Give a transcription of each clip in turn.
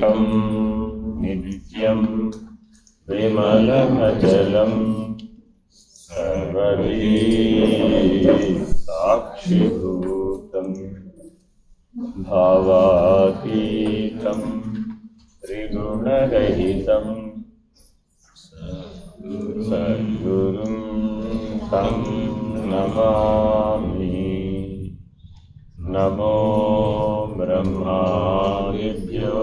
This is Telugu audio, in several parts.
ఏకం నిత్యం విమలమచలం సర్వదీ సాక్షిభూతం భావాతీతం త్రిగుణరహితం సద్గురుం తం నమామి. నమో బ్రహ్మాదిభ్యో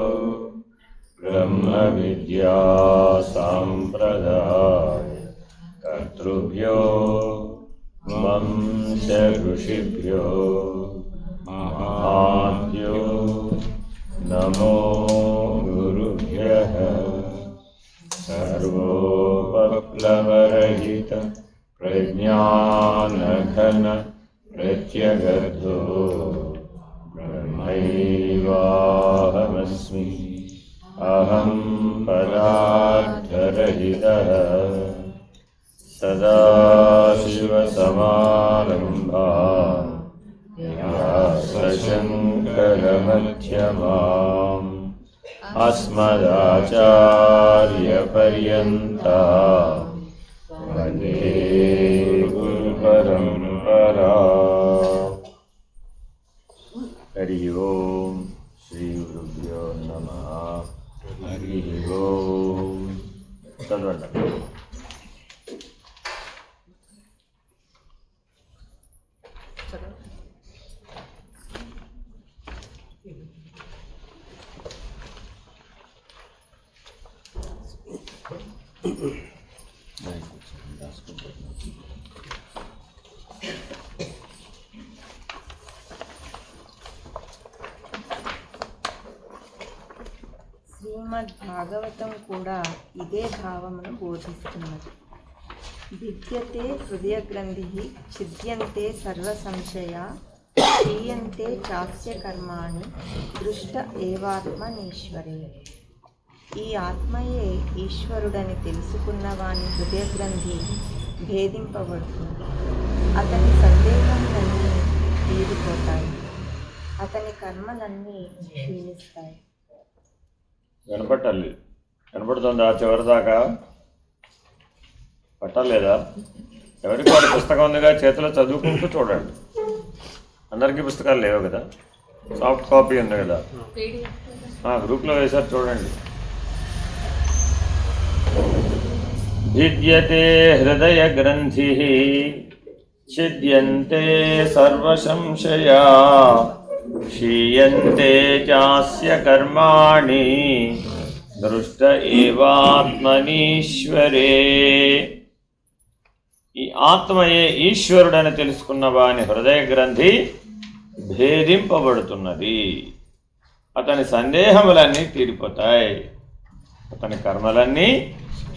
బ్రహ్మ విద్యా సాంప్రదాయ కర్తృభ్యో వంశ ఋషిభ్యో మహాభ్యో నమో గురుభ్యః. సర్వోపప్లవరహిత ప్రజ్ఞానఘన ప్రత్యగర్ధో బ్రహ్మైవాహమస్మి. అహం పదార్థరహితః సదాశివసమారంభాః వ్యాసశంకరమధ్యమాम् అస్మదాచార్యపర్యంతాః వందే గురుపరంపరాం. హరి ఓం శ్రీ గురుభ్యో నమః. హరి ఓం. చదవండి. శ్రీమద్ భాగవతం కూడా ఇదే భావమును బోధిస్తున్నది. విద్యతే హృదయ గ్రంథి ఛిద్యంతే సర్వ సంశయ క్షీయంతే చాస్య కర్మాణి దృష్ట ఏవాత్మనీశ్వరే. ఈ ఆత్మయే ఈశ్వరుడని తెలుసుకున్న వాని హృదయ గ్రంథి భేదింపబడుతుంది. అతని సందేహములన్నీ తీరిపోతాయి, అతని కర్మలన్నీ క్షీణిస్తాయి. వినపట్టాలి. వినపడుతుందా? చివరి దాకా పట్టలేదా? ఎవరికి వాడి పుస్తకం ఉందిగా, చేతిలో చదువుకుంటూ చూడండి. అందరికీ పుస్తకాలు లేవు కదా, సాఫ్ట్ కాపీ ఉంది కదా, గ్రూప్లో వేశారు చూడండి. భిద్యతే హృదయ గ్రంథి ఛిద్యంతే సర్వ సంశయా క్షీయంతే చాస్య కర్మాణి దృష్ట ఏవాత్మనీశ్వరే. ఈ ఆత్మయే ఈశ్వరుడని తెలుసుకున్న వాని హృదయ గ్రంథి భేదింపబడుతున్నది. అతని సందేహములన్నీ తీరిపోతాయి, అతని కర్మలన్నీ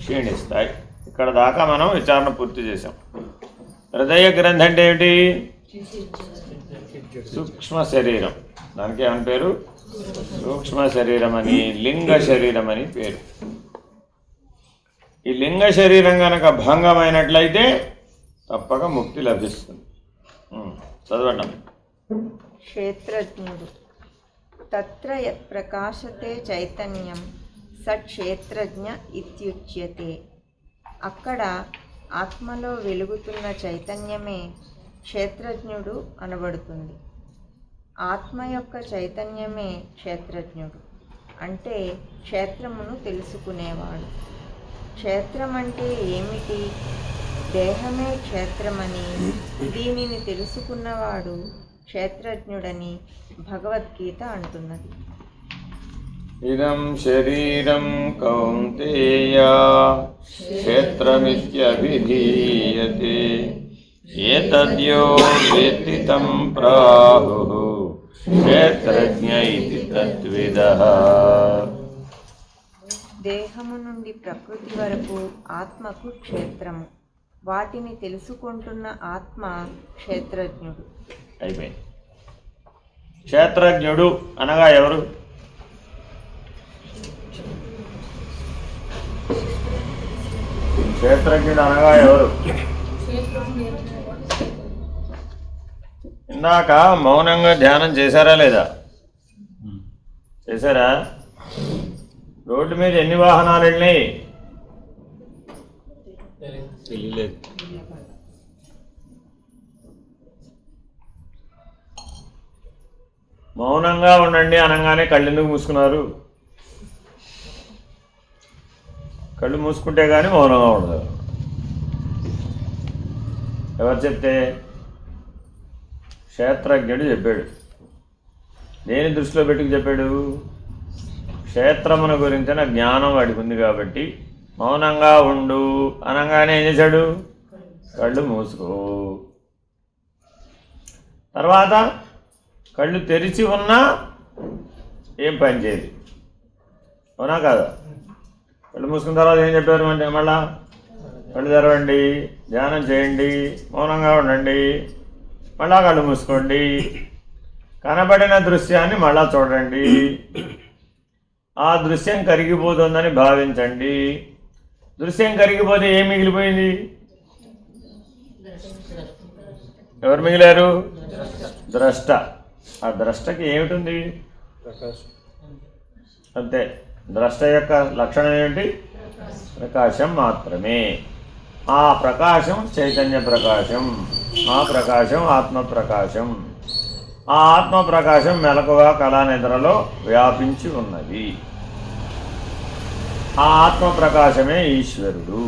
క్షీణిస్తాయి. ఇక్కడ దాకా మనం విచారణ పూర్తి చేసాం. హృదయ గ్రంథి అంటే ఏమిటి? సూక్ష్మ శరీరం. దానికి ఏమని పేరు? సూక్ష్మ శరీరం అని, లింగ శరీరం అని పేరు. ఈ లింగ శరీరం కనుక భంగమైనట్లయితే తప్పక ముక్తి లభిస్తుంది. చదవండి. క్షేత్రజ్ఞుడు తత్ర యత్ ప్రకాశతే చైతన్యం స క్షేత్రజ్ఞ ఇత్యుచ్యతే. అక్కడ ఆత్మలో వెలుగుతున్న చైతన్యమే క్షేత్రజ్ఞుడు అనబడుతుంది. ఆత్మ యొక్క చైతన్యమే క్షేత్రజ్ఞుడు అంటే క్షేత్రమును తెలుసుకునేవాడు. క్షేత్రం అంటే ఏమిటి? దేహమే క్షేత్రమని, దీనిని తెలుసుకున్నవాడు క్షేత్రజ్ఞుడని భగవద్గీత అంటున్నది. ఇదం శరీరం కౌంతేయ క్షేత్రమిత్యభిధీయతే ఏతద్యో వేత్తి తం ప్రాహుః క్షేత్రజ్ఞ ఇతి తద్విదః. దేహము నుండి ప్రకృతి వరకు ఆత్మకు క్షేత్రము, వాటిని తెలుసుకుంటున్న ఆత్మ క్షేత్రజ్ఞుడు. అయిపోయింది. క్షేత్రజ్ఞుడు అనగా ఎవరు? క్షేత్రజ్ఞుడు అనగా ఎవరు? ఇందాక మౌనంగా ధ్యానం చేశారా లేదా? చేశారా? రోడ్డు మీద ఎన్ని వాహనాలు వెళ్ళినాయి? తెలియలేదు. మౌనంగా ఉండండి అనగానే కళ్ళు ఎందుకు మూసుకున్నారు? కళ్ళు మూసుకుంటే కానీ మౌనంగా ఉండదు. ఎవరు చెప్తే? క్షేత్రజ్ఞుడు చెప్పాడు. దేని దృష్టిలో పెట్టుకు చెప్పాడు? క్షేత్రమున గురించిన జ్ఞానం వాడికి ఉంది కాబట్టి మౌనంగా ఉండు అనగానే ఏం చేశాడు? కళ్ళు మూసుకో. తర్వాత కళ్ళు తెరిచి ఉన్నా ఏం పని చేయదు. అవునా కాదా? కళ్ళు మూసుకున్న తర్వాత ఏం చెప్పారు అంటే మళ్ళా కళ్ళు తెరవండి, ధ్యానం చేయండి, మౌనంగా ఉండండి, మళ్ళా కళ్ళు మూసుకోండి, కనబడిన దృశ్యాన్ని మళ్ళా చూడండి, ఆ దృశ్యం కరిగిపోతుందని భావించండి. దృశ్యం కరిగిపోతే ఏం మిగిలిపోయింది? ఎవరు మిగిలారు? ద్రష్ట. ఆ ద్రష్టకి ఏమిటుంది? అంతే. ద్రష్ట యొక్క లక్షణం ఏమిటి? ప్రకాశం మాత్రమే. ఆ ప్రకాశం చైతన్య ప్రకాశం, ఆ ప్రకాశం ఆత్మ ప్రకాశం. ఆ ఆత్మ ప్రకాశం మెలకువ కళానిద్రలో వ్యాపించి ఉన్నది. ఆ ఆత్మ ప్రకాశమే ఈశ్వరుడు.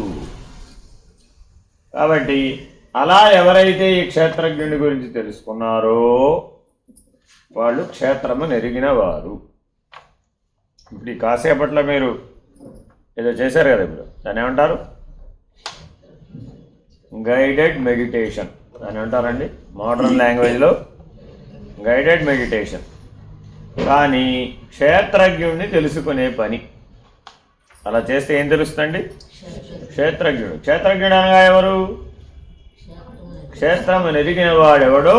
కాబట్టి అలా ఎవరైతే ఈ క్షేత్రజ్ఞుని గురించి తెలుసుకున్నారో వాళ్ళు క్షేత్రము నెరిగిన వారు. ఇప్పుడు ఈ కాసేపట్లో మీరు ఏదో చేశారు కదా, ఇప్పుడు దాన్ని ఏమంటారు? గైడెడ్ మెడిటేషన్ అని అంటారండి మోడర్న్ లాంగ్వేజ్లో, గైడెడ్ మెడిటేషన్. కానీ క్షేత్రజ్ఞుడిని తెలుసుకునే పని. అలా చేస్తే ఏం తెలుస్తుందండి? క్షేత్రజ్ఞుడు. క్షేత్రజ్ఞుడు అనగా ఎవరు? క్షేత్రము నెరిగిన వాడెవడో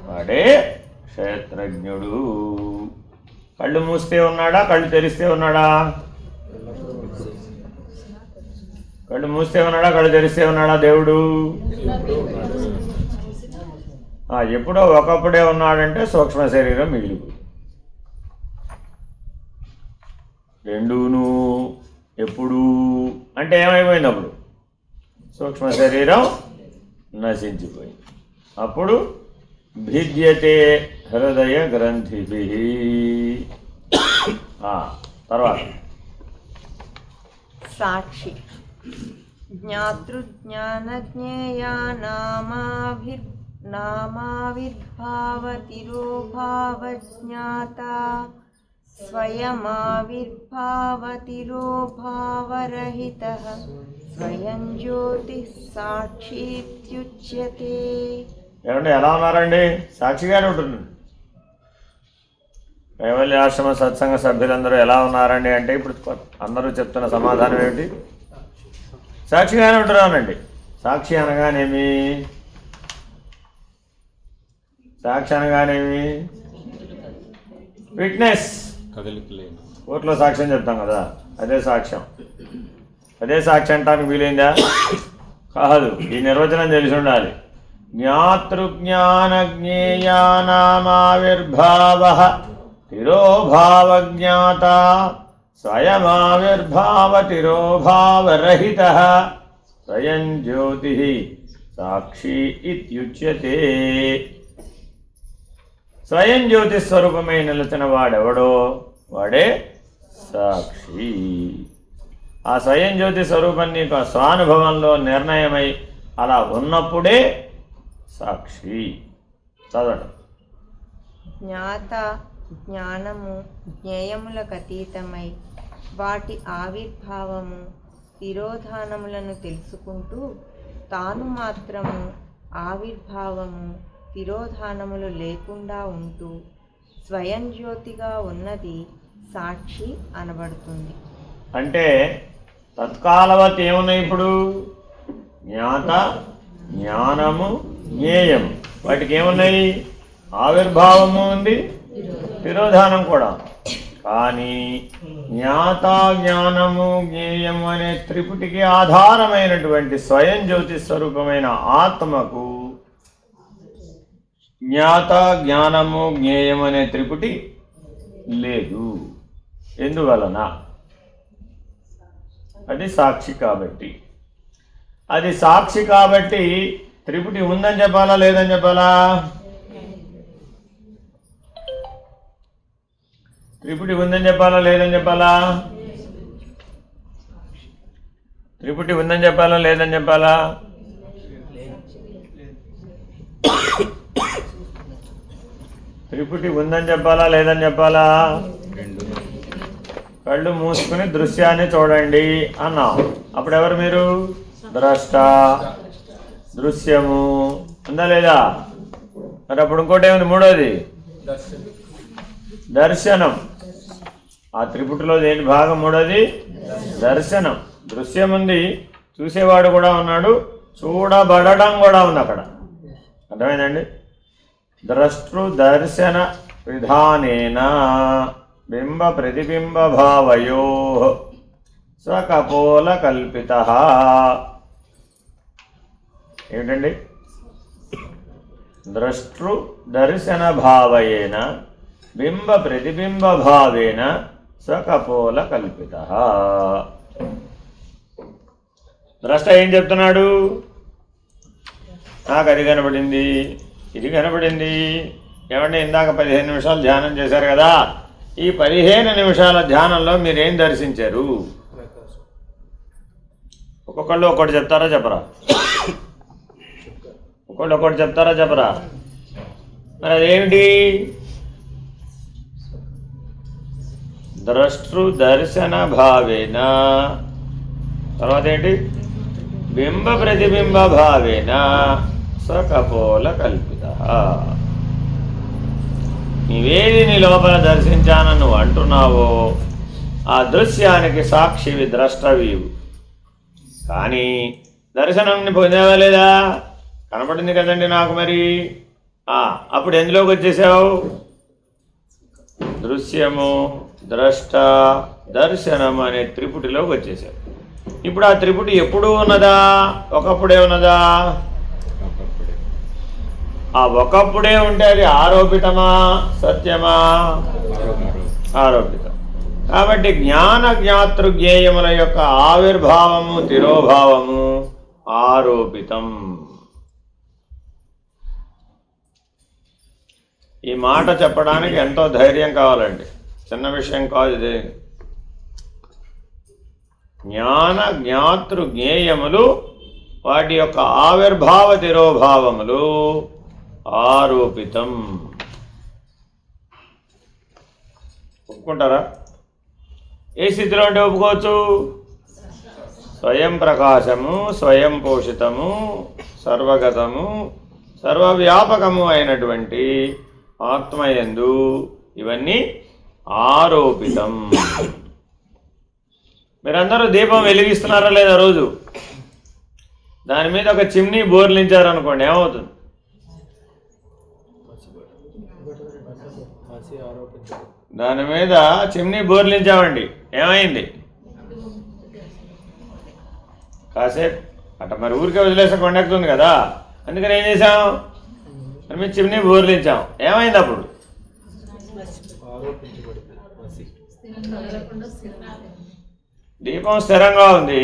వాడే క్షేత్రజ్ఞుడు. కళ్ళు మూస్తే ఉన్నాడా? కళ్ళు తెరిస్తే ఉన్నాడా? కళ్ళు మూస్తే ఉన్నాడా? కళ్ళు తెరిస్తే ఉన్నాడా దేవుడు? ఎప్పుడో ఒకప్పుడే ఉన్నాడంటే సూక్ష్మ శరీరం మిగిలిపోయి. రెండూను ఎప్పుడు అంటే ఏమైపోయింది? అప్పుడు సూక్ష్మ శరీరం నశించిపోయింది. అప్పుడు భిద్యతే హృదయ గ్రంథిభి. తర్వాత సాక్షి. జ్ఞాతృజ్ఞానజ్ఞేయానామావిర్భావతిరోభావజ్ఞాతా స్వయమావిర్భావతిరోభావరహితః స్వయం జ్యోతిః సాక్షీత్యుచ్యతే. ఏమంటే ఎలా ఉన్నారండి? సాక్షిగానే ఉంటున్నాడు. కైవల్య ఆశ్రమ సత్సంగ సభ్యులందరూ ఎలా ఉన్నారండి అంటే ఇప్పుడు అందరూ చెప్తున్న సమాధానం ఏమిటి? సాక్షిగానే ఉంటున్నానండి. సాక్షి అనగానేమి? సాక్షి అనగానేమి? విట్నెస్. కోర్టులో సాక్ష్యం చెప్తాం కదా, అదే సాక్ష్యం. అదే సాక్షి అంటానికి వీలైందా? కాదు. ఈ నిర్వచనం తెలిసి ఉండాలి. జ్ఞాతృజ్ఞానజ్ఞేయానామావిర్భావః తిరోభావజ్ఞాత స్వయమావిర్భావతిరోభావరహితః స్వయం జ్యోతిః సాక్షి ఇత్యుచ్యతే. స్వయం జ్యోతి స్వరూపమై నిలిచిన వాడెవడో వాడే సాక్షి. ఆ స్వయం జ్యోతి స్వరూపం నీకు స్వానుభవంలో నిర్ణయమై అలా ఉన్నప్పుడే సాక్షి. చదవండి. జ్ఞాత జ్ఞానము జ్ఞేయములకు అతీతమై వాటి ఆవిర్భావము తిరోధానములను తెలుసుకుంటూ తాను మాత్రము ఆవిర్భావము తిరోధానములు లేకుండా ఉంటూ స్వయం జ్యోతిగా ఉన్నది సాక్షి అనబడుతుంది. అంటే తత్కాలవత్ ఏమున్నాయి? ఇప్పుడు జ్ఞాత జ్ఞానము జ్ఞేయం, వాటికి ఏమున్నాయి? ఆవిర్భావము ఉంది, తిరోధానం కూడా. కానీ జ్ఞాత జ్ఞానము జ్ఞేయము అనే త్రిపుటికి ఆధారమైనటువంటి స్వయం జ్యోతి స్వరూపమైన ఆత్మకు జ్ఞాత జ్ఞానము జ్ఞేయం అనే త్రిపుటి లేదు. ఎందువలన అది సాక్షి కాబట్టి. అది సాక్షి కాబట్టి త్రిపుటి ఉందని చెప్పాలా లేదని చెప్పాలా? త్రిపుటి ఉందని చెప్పాలా లేదని చెప్పాలా? త్రిపుటి ఉందని చెప్పాలా లేదని చెప్పాలా? త్రిపుటి ఉందని చెప్పాలా లేదని చెప్పాలా? కళ్ళు మూసుకుని దృశ్యాన్ని చూడండి అన్నాం. అప్పుడు ఎవరు మీరు? ద్రష్ట. దృశ్యము ఉందా లేదా? మరి అప్పుడు ఇంకోటి ఏముంది? మూడోది దర్శనం. ఆ త్రిపుటిలో దేని భాగం? మూడోది దర్శనం. దృశ్యం ఉంది, చూసేవాడు కూడా ఉన్నాడు, చూడబడడం కూడా ఉంది అక్కడ. అర్థమైందండి? ద్రష్టృ దర్శన విధానేన బింబ ప్రతిబింబ భావయో స్వకపోల కల్పిత. ఏమిటండి? ద్రష్టృ దర్శన భావయేన బింబ ప్రతిబింబ భావేన స్వకపోల కల్పిత. ద్రష్ట ఏం చెప్తున్నాడు? నాకు అది కనబడింది, ఇది కనబడింది. ఏమంటే ఇందాక 15 నిమిషాలు ధ్యానం చేశారు కదా, ఈ 15 నిమిషాల ధ్యానంలో మీరేం దర్శించారు? ఒక్కొక్కళ్ళు ఒక్కటి చెప్తారా చెప్పరా? ఒక్కళ్ళు ఒక్కటి చెప్తారా చెప్పరా? మరి అదేమిటి? ద్రష్టృ దర్శన భావేన, తర్వాత ఏంటి? బింబ ప్రతిబింబ భావేన స్వకపోల కల్పిత. నీవేది నీ లోపల దర్శించానని నువ్వు అంటున్నావో ఆ దృశ్యానికి సాక్షివి, ద్రష్టవివు. కానీ దర్శనం పొందావా లేదా? కనపడింది కదండి నాకు. మరి అప్పుడు ఎందులోకి వచ్చేసావు? దృశ్యము, ద్రష్ట, దర్శనం అనే త్రిపుటిలోకి వచ్చేసావు. ఇప్పుడు ఆ త్రిపుటి ఎప్పుడూ ఉన్నదా? ఒకప్పుడే ఉన్నదా? ఆ ఒకప్పుడే ఉంటే అది ఆరోపితమా సత్యమా? ఆరోపితం. కాబట్టి జ్ఞాన జ్ఞాతృజ్ఞేయముల యొక్క ఆవిర్భావము, తిరోభావము ఆరోపితం. ఈ మాట చెప్పడానికి ఎంతో ధైర్యం కావాలండి, చిన్న విషయం కాదు ఇది. జ్ఞాన జ్ఞాతృ జ్ఞేయములు, వాటి యొక్క ఆవిర్భావ తిరోభావములు ఆరోపితం. ఒప్పుకుంటారా? ఏ స్థితిలో ఉంటే ఒప్పుకోవచ్చు? స్వయం ప్రకాశము, స్వయం పోషితము, సర్వగతము, సర్వవ్యాపకము అయినటువంటి ఆత్మయందు ఇవన్నీ ఆరోపితం. మీరందరూ దీపం వెలిగిస్తున్నారా లేదా? రోజు దాని మీద ఒక చిమ్నీ బోర్లించారనుకోండి, ఏమవుతుంది? దాని మీద చిమ్నీ బోర్లించామండి, ఏమైంది? కాసేపు అట్ట మరి ఊరికే వదిలేసే కొండెక్కుతుంది కదా, అందుకని ఏం చేసాం? దాని మీద చిమ్నీ బోర్లించాం, ఏమైంది? అప్పుడు దీపం స్థిరంగా ఉంది,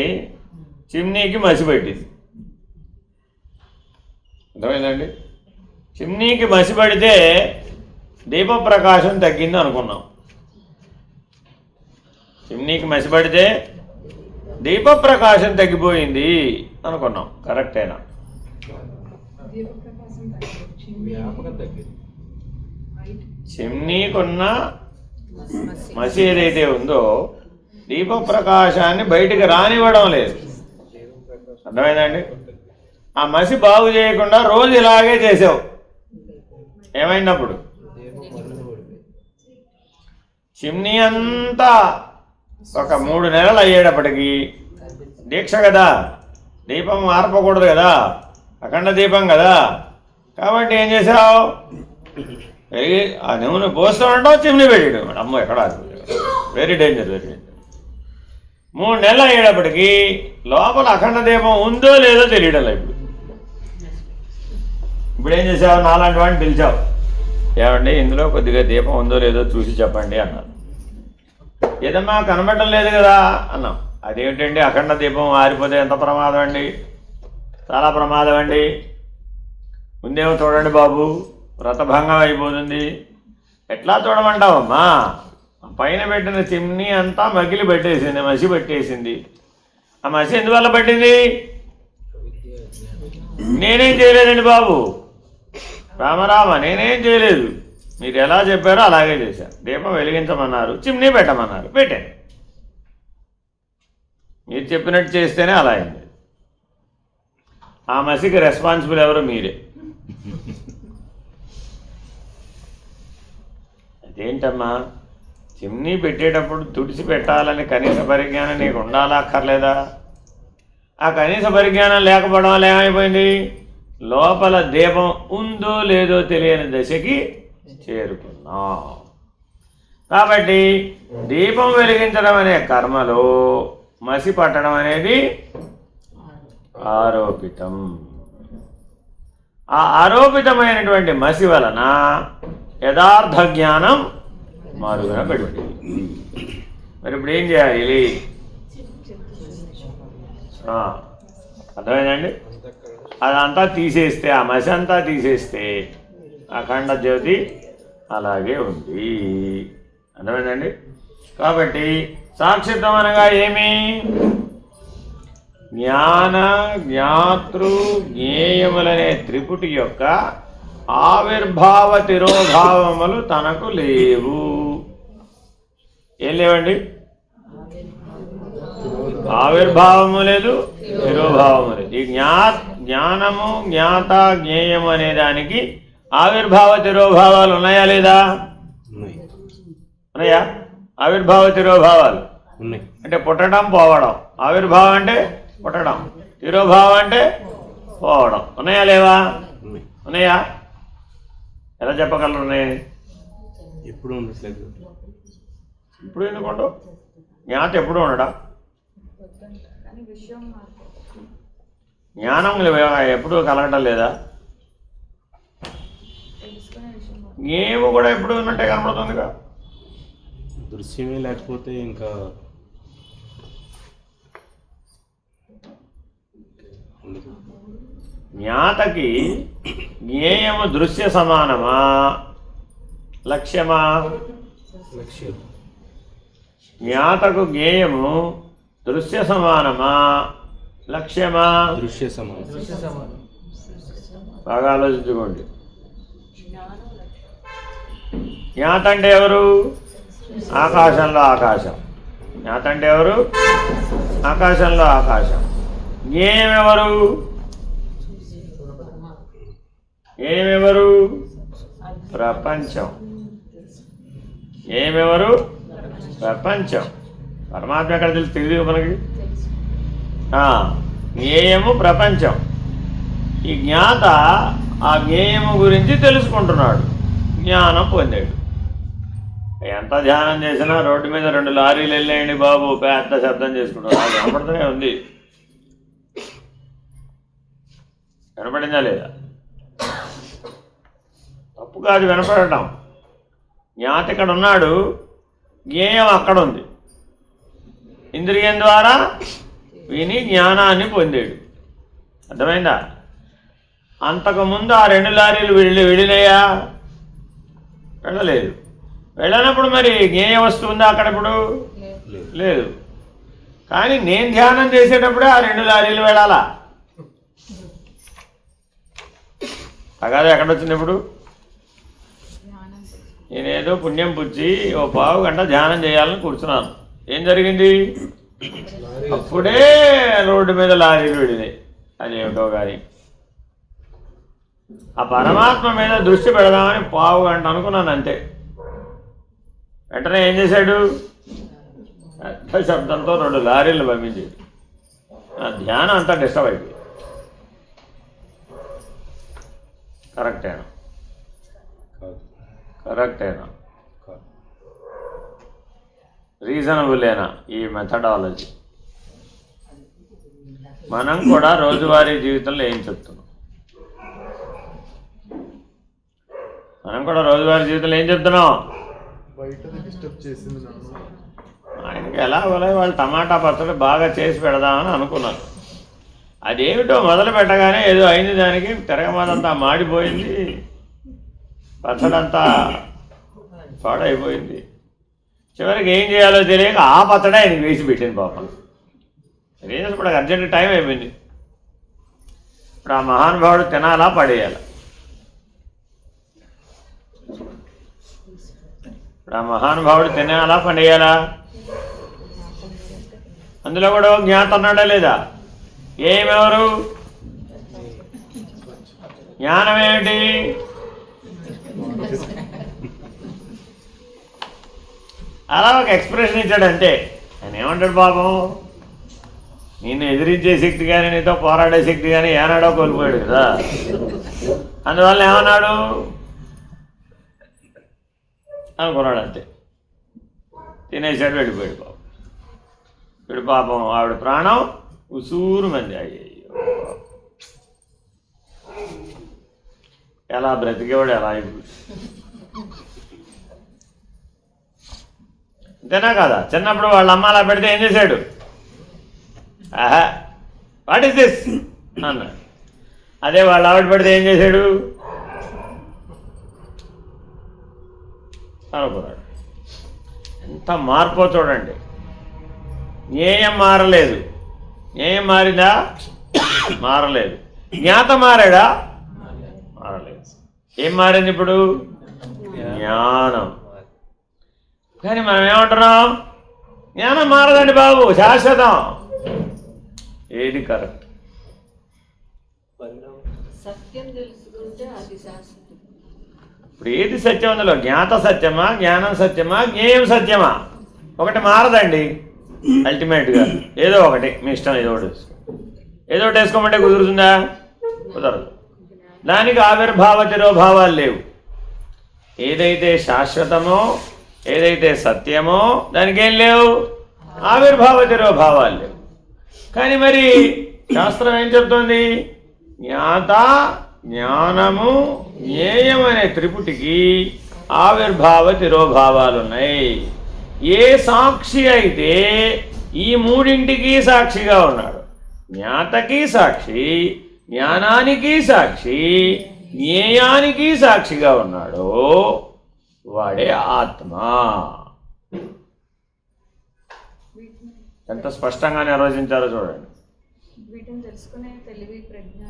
చిమ్నీకి మసి పట్టింది. అర్థమైందండి? చిమ్నీకి మసి పడితే దీప ప్రకాశం తగ్గింది అనుకున్నాం. చిమ్నీకి మసి పడితే దీప ప్రకాశం తగ్గిపోయింది అనుకున్నాం. కరెక్టేనా? చిమ్నీకున్న మసి ఏదైతే ఉందో దీప ప్రకాశాన్ని బయటికి రానివ్వడం లేదు. అర్థమైందండి? ఆ మసి బాగు చేయకుండా రోజు ఇలాగే చేసావు, ఏమైనప్పుడు చిమ్నీ అంతా ఒక 3 నెలలు అయ్యేటప్పటికి దీక్ష కదా, దీపం ఆర్పకూడదు కదా, అఖండ దీపం కదా. కాబట్టి ఏం చేసావు? ఆ నూనె పోస్తూ ఉంటావు, చిమ్నీ పెట్టాడు. అమ్మో ఎక్కడ వెరీ డేంజర్, వెరీ డేంజర్. 3 నెలలు అయ్యేటప్పటికి లోపల అఖండ దీపం ఉందో లేదో తెలియడం లేదు. ఇప్పుడు ఏం చేసావు? నాలాంటి వాడిని పిలిచావు, ఏమండి ఇందులో కొద్దిగా దీపం ఉందో లేదో చూసి చెప్పండి అన్నారు. ఏదమ్మా కనబడటం లేదు కదా అన్నాం. అదేమిటండి అఖండ దీపం ఆరిపోతే ఎంత ప్రమాదం అండి, చాలా ప్రమాదం అండి. ముందేమో చూడండి బాబు వ్రతభంగం అయిపోతుంది. ఎట్లా చూడమంటావమ్మా, పైన పెట్టిన చిమ్నీ అంతా మగిలి పెట్టేసింది, మసి పెట్టేసింది. ఆ మసి ఎందువల్ల పట్టింది? నేనేం చేయలేదండి బాబు, రామరామ నేనేం చేయలేదు. మీరు ఎలా చెప్పారో అలాగే చేశారు. దీపం వెలిగించమన్నారు, చిమ్నీ పెట్టమన్నారు, పెట్టాను. మీరు చెప్పినట్టు చేస్తేనే అలా అయింది. ఆ మసికి రెస్పాన్సిబుల్ ఎవరు? మీరే. అదేంటమ్మా, చిమ్నీ పెట్టేటప్పుడు తుడిచి పెట్టాలని కనీస పరిజ్ఞానం నీకు ఉండాలా అక్కర్లేదా? ఆ కనీస పరిజ్ఞానం లేకపోవడం వల్ల ఏమైపోయింది, లోపల దీపం ఉందో లేదో తెలియని దశకి చేరుకున్నాం. కాబట్టి దీపం వెలిగించడం అనే కర్మలో మసి పట్టడం అనేది ఆరోపితం. ఆ ఆరోపితమైనటువంటి మసి వలన యథార్థ జ్ఞానం మరుగున పడింది. మరి ఇప్పుడు ఏం చేయాలి? అర్థమైందండి? అదంతా తీసేస్తే, ఆ మసి అంతా తీసేస్తే అఖండ జ్యోతి అలాగే ఉంది. అర్థమైందండి? కాబట్టి సాక్షిత్వం అనగా ఏమి? జ్ఞాన జ్ఞాతృ జ్ఞేయములనే త్రిపుటి యొక్క ఆవిర్భావ తిరోభావములు తనకు లేవు. ఏం లేవండి? ఆవిర్భావము లేదు, తిరోభావము లేదు. ఈ జ్ఞానము జ్ఞాత జ్ఞేయము అనే దానికి ఆవిర్భావ తిరోభావాలు ఉన్నాయా లేదా? ఉన్నాయా? ఆవిర్భావ తిరోభావాలు అంటే పుట్టడం పోవడం. ఆవిర్భావం అంటే పుట్టడం, తిరోభావం అంటే పోవడం. ఉన్నాయా లేవా? ఉన్నాయా? ఎలా చెప్పగలరు ఉన్నాయని? ఎప్పుడు ఉండట్లేదు. ఇప్పుడు ఎందుకుండో? జ్ఞాత ఎప్పుడు ఉండడా? జ్ఞానం ఎప్పుడు కలగటం లేదా? జ్ఞేయము కూడా ఎప్పుడు ఉన్నట్టే కనపడుతుందిగా. దృశ్యమే లేకపోతే ఇంకా జ్ఞాతకి జ్ఞేయము దృశ్య సమానమా, లక్ష్యమా? జ్ఞాతకు జ్ఞేయము దృశ్య సమానమా, లక్ష్యమా? దృశ్య సమానం. బాగా ఆలోచించుకోండి. జ్ఞాత అంటే ఎవరు? ఆకాశంలో ఆకాశం. జ్ఞాత అంటే ఎవరు? ఆకాశంలో ఆకాశం. జ్ఞేయం ఎవరు? ఏమెవరు? ప్రపంచం. ఏమెవరు? ప్రపంచం. పరమాత్మ ఎక్కడ తెలుసు? తెలియదు మనకి. జ్ఞేయము ప్రపంచం. ఈ జ్ఞాత ఆ జ్ఞేయము గురించి తెలుసుకుంటున్నాడు, జ్ఞానం పొందాడు. ఎంత ధ్యానం చేసినా రోడ్డు మీద 2 లారీలు వెళ్ళేయండి బాబు, పెద్ద శబ్దం చేసుకుంటాడు. అది కనపడుతూనే ఉంది. కనపడిందా లేదా? తప్పు కాదు వినపడటం. జ్ఞాత ఇక్కడ ఉన్నాడు, జ్ఞేయం అక్కడ ఉంది. ఇంద్రియం ద్వారా విని జ్ఞానాన్ని పొందాడు. అర్థమైందా? అంతకుముందు ఆ 2 లారీలు వెళ్ళినాయా? వెళ్ళలేదు. వెళ్ళినప్పుడు మరి జ్ఞేయ వస్తువు ఉందా అక్కడ? ఇప్పుడు లేదు. కానీ నేను ధ్యానం చేసేటప్పుడే ఆ 2 లారీలు వెళ్ళాలా? తగాదా ఎక్కడొచ్చింది? ఇప్పుడు నేనేదో పుణ్యం పుచ్చి ఓ పావు గంట ధ్యానం చేయాలని కూర్చున్నాను. ఏం జరిగింది? అప్పుడే రోడ్డు మీద లారీలు వెళ్ళినాయి. అదేమిటో కానీ ఆ పరమాత్మ మీద దృష్టి పెడదామని పావు గంట అనుకున్నాను అంతే. వెంటనే ఏం చేశాడు? పెద్ద శబ్దంతో 2 లారీలు పంపించాడు. నా ధ్యానం అంతా డిస్టర్బ్ అయిపోయింది. కరెక్టేనా? కరెక్టేనా? రీజనబులేనా ఈ మెథడాలజీ? మనం కూడా రోజువారీ జీవితంలో ఏం చెప్తున్నాం? బయట డిస్టర్బ్ చేసింది ఆయనకి ఎలా వాళ్ళు టమాటా పచ్చడి బాగా చేసి పెడదామని అనుకున్నారు. అదేమిటో మొదలు పెట్టగానే ఏదో అయింది, దానికి తిరగమాదంతా మాడిపోయింది, పచ్చడంతా పాడైపోయింది. చివరికి ఏం చేయాలో తెలియక ఆ పచ్చడే ఆయనకి వేసి పెట్టింది పాపం. ఏం ఇప్పుడు అర్జెంట్ టైం అయిపోయింది. ఇప్పుడు ఆ మహానుభావుడు తినాలా పడేయాలి? ఇప్పుడు ఆ మహానుభావుడు తినాలా పడేయాలా? అందులో కూడా జ్ఞాత అన్నాడా లేదా? ఏమెవరు? జ్ఞానం ఏమిటి? అలా ఒక ఎక్స్ప్రెషన్ ఇచ్చాడు అంతే. ఆయన ఏమంటాడు పాపం, నిన్ను ఎదిరించే శక్తి కానీ నీతో పోరాడే శక్తి కానీ ఏనాడో కోల్పోయాడు కదా. అందువల్ల ఏమన్నాడు అనుకున్నాడు అంతే. తినేసాడు, వెళ్ళిపోయాడు పాపం. ఇప్పుడు పాపం ఆవిడ ప్రాణం ఉసూరు మంది. అయ్యో, ఎలా బ్రతికేవాడు, ఎలా అయిపోయి. అంతేనా కదా? చిన్నప్పుడు వాళ్ళ అమ్మ అలా పెడితే ఏం చేశాడు? ఆహా, వాట్ ఈస్ దిస్ అన్నాడు. అదే వాళ్ళ ఆవిడ పెడితే ఏం చేశాడు? అనుకున్నాడు. ఎంత మార్పో చూడండి. జ్ఞేయం మారలేదు. జ్ఞేయం మారిందా? మారలేదు. జ్ఞాత మారాడా? మారలేదు. ఏం మారింది ఇప్పుడు? జ్ఞానం. కానీ మనం ఏమంటున్నాం? జ్ఞానం మారదండి బాబు, శాశ్వతం. ఏది కరెక్ట్? సత్యం తెలుసుకుంటే అది శాశ్వతం. ఇప్పుడు ఏది సత్యం? అందులో జ్ఞాత సత్యమా, జ్ఞానం సత్యమా, జ్ఞేయం సత్యమా? ఒకటి మారదండి అల్టిమేట్గా. ఏదో ఒకటి మీ ఇష్టం, ఏదో ఒకటి ఏదో ఒకటి వేసుకోమంటే కుదురుతుందా? కుదరదు. దానికి ఆవిర్భావ తిరోభావాలు లేవు. ఏదైతే శాశ్వతమో, ఏదైతే సత్యమో దానికి ఏం లేవు, ఆవిర్భావ తిరోభావాలు లేవు. కానీ మరి శాస్త్రం ఏం చెప్తోంది? జ్ఞాత, జ్ఞానము, జ్ఞేయం అనే త్రిపుటికి ఆవిర్భావ తిరోభావాలు ఉన్నాయి. ఏ సాక్షి అయితే ఈ మూడింటికి సాక్షిగా ఉన్నాడు, జ్ఞాతకి సాక్షి, జ్ఞానానికి సాక్షి, జ్ఞేయానికి సాక్షిగా ఉన్నాడో వాడే ఆత్మ. ఎంత స్పష్టంగా నిర్వచించారో చూడండి. వీటిని తెలుసుకునే తెలివి, ప్రజ్ఞ.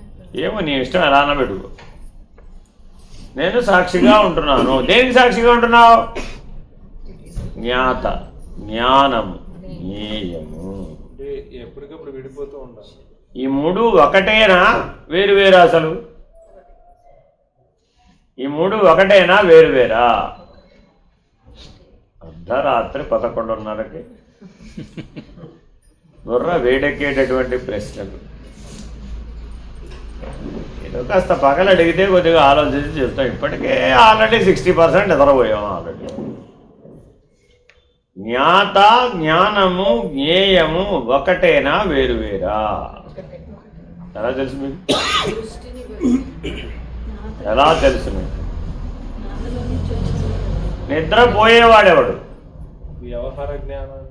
ఏమో నీ ఇష్టం, ఎలా అన్నా పెట్టుకో. నేను సాక్షిగా ఉంటున్నాను. దేనికి సాక్షిగా ఉంటున్నావు? జ్ఞాత, జ్ఞానము, జ్ఞేయము. ఎప్పటికప్పుడు విడిపోతూ ఉండాలి. ఈ మూడు ఒకటేనా వేరు వేరా? అసలు ఈ మూడు ఒకటేనా వేరు వేరా? అర్ధరాత్రి 11:30కి బుర్ర వేడెక్కేటటువంటి ప్రశ్నలు. ఏదో కాస్త పగలు అడిగితే కొద్దిగా ఆలోచించి చెప్తాం. ఇప్పటికే ఆల్రెడీ 60% నిద్రపోయాం ఆల్రెడీ. జ్ఞాత, జ్ఞానము, జ్ఞేయము ఒకటేనా వేరువేరా? ఎలా తెలుసు మీకు? ఎలా తెలుసు మీకు? నిద్రపోయేవాడెవడు? వ్యవహార జ్ఞానం.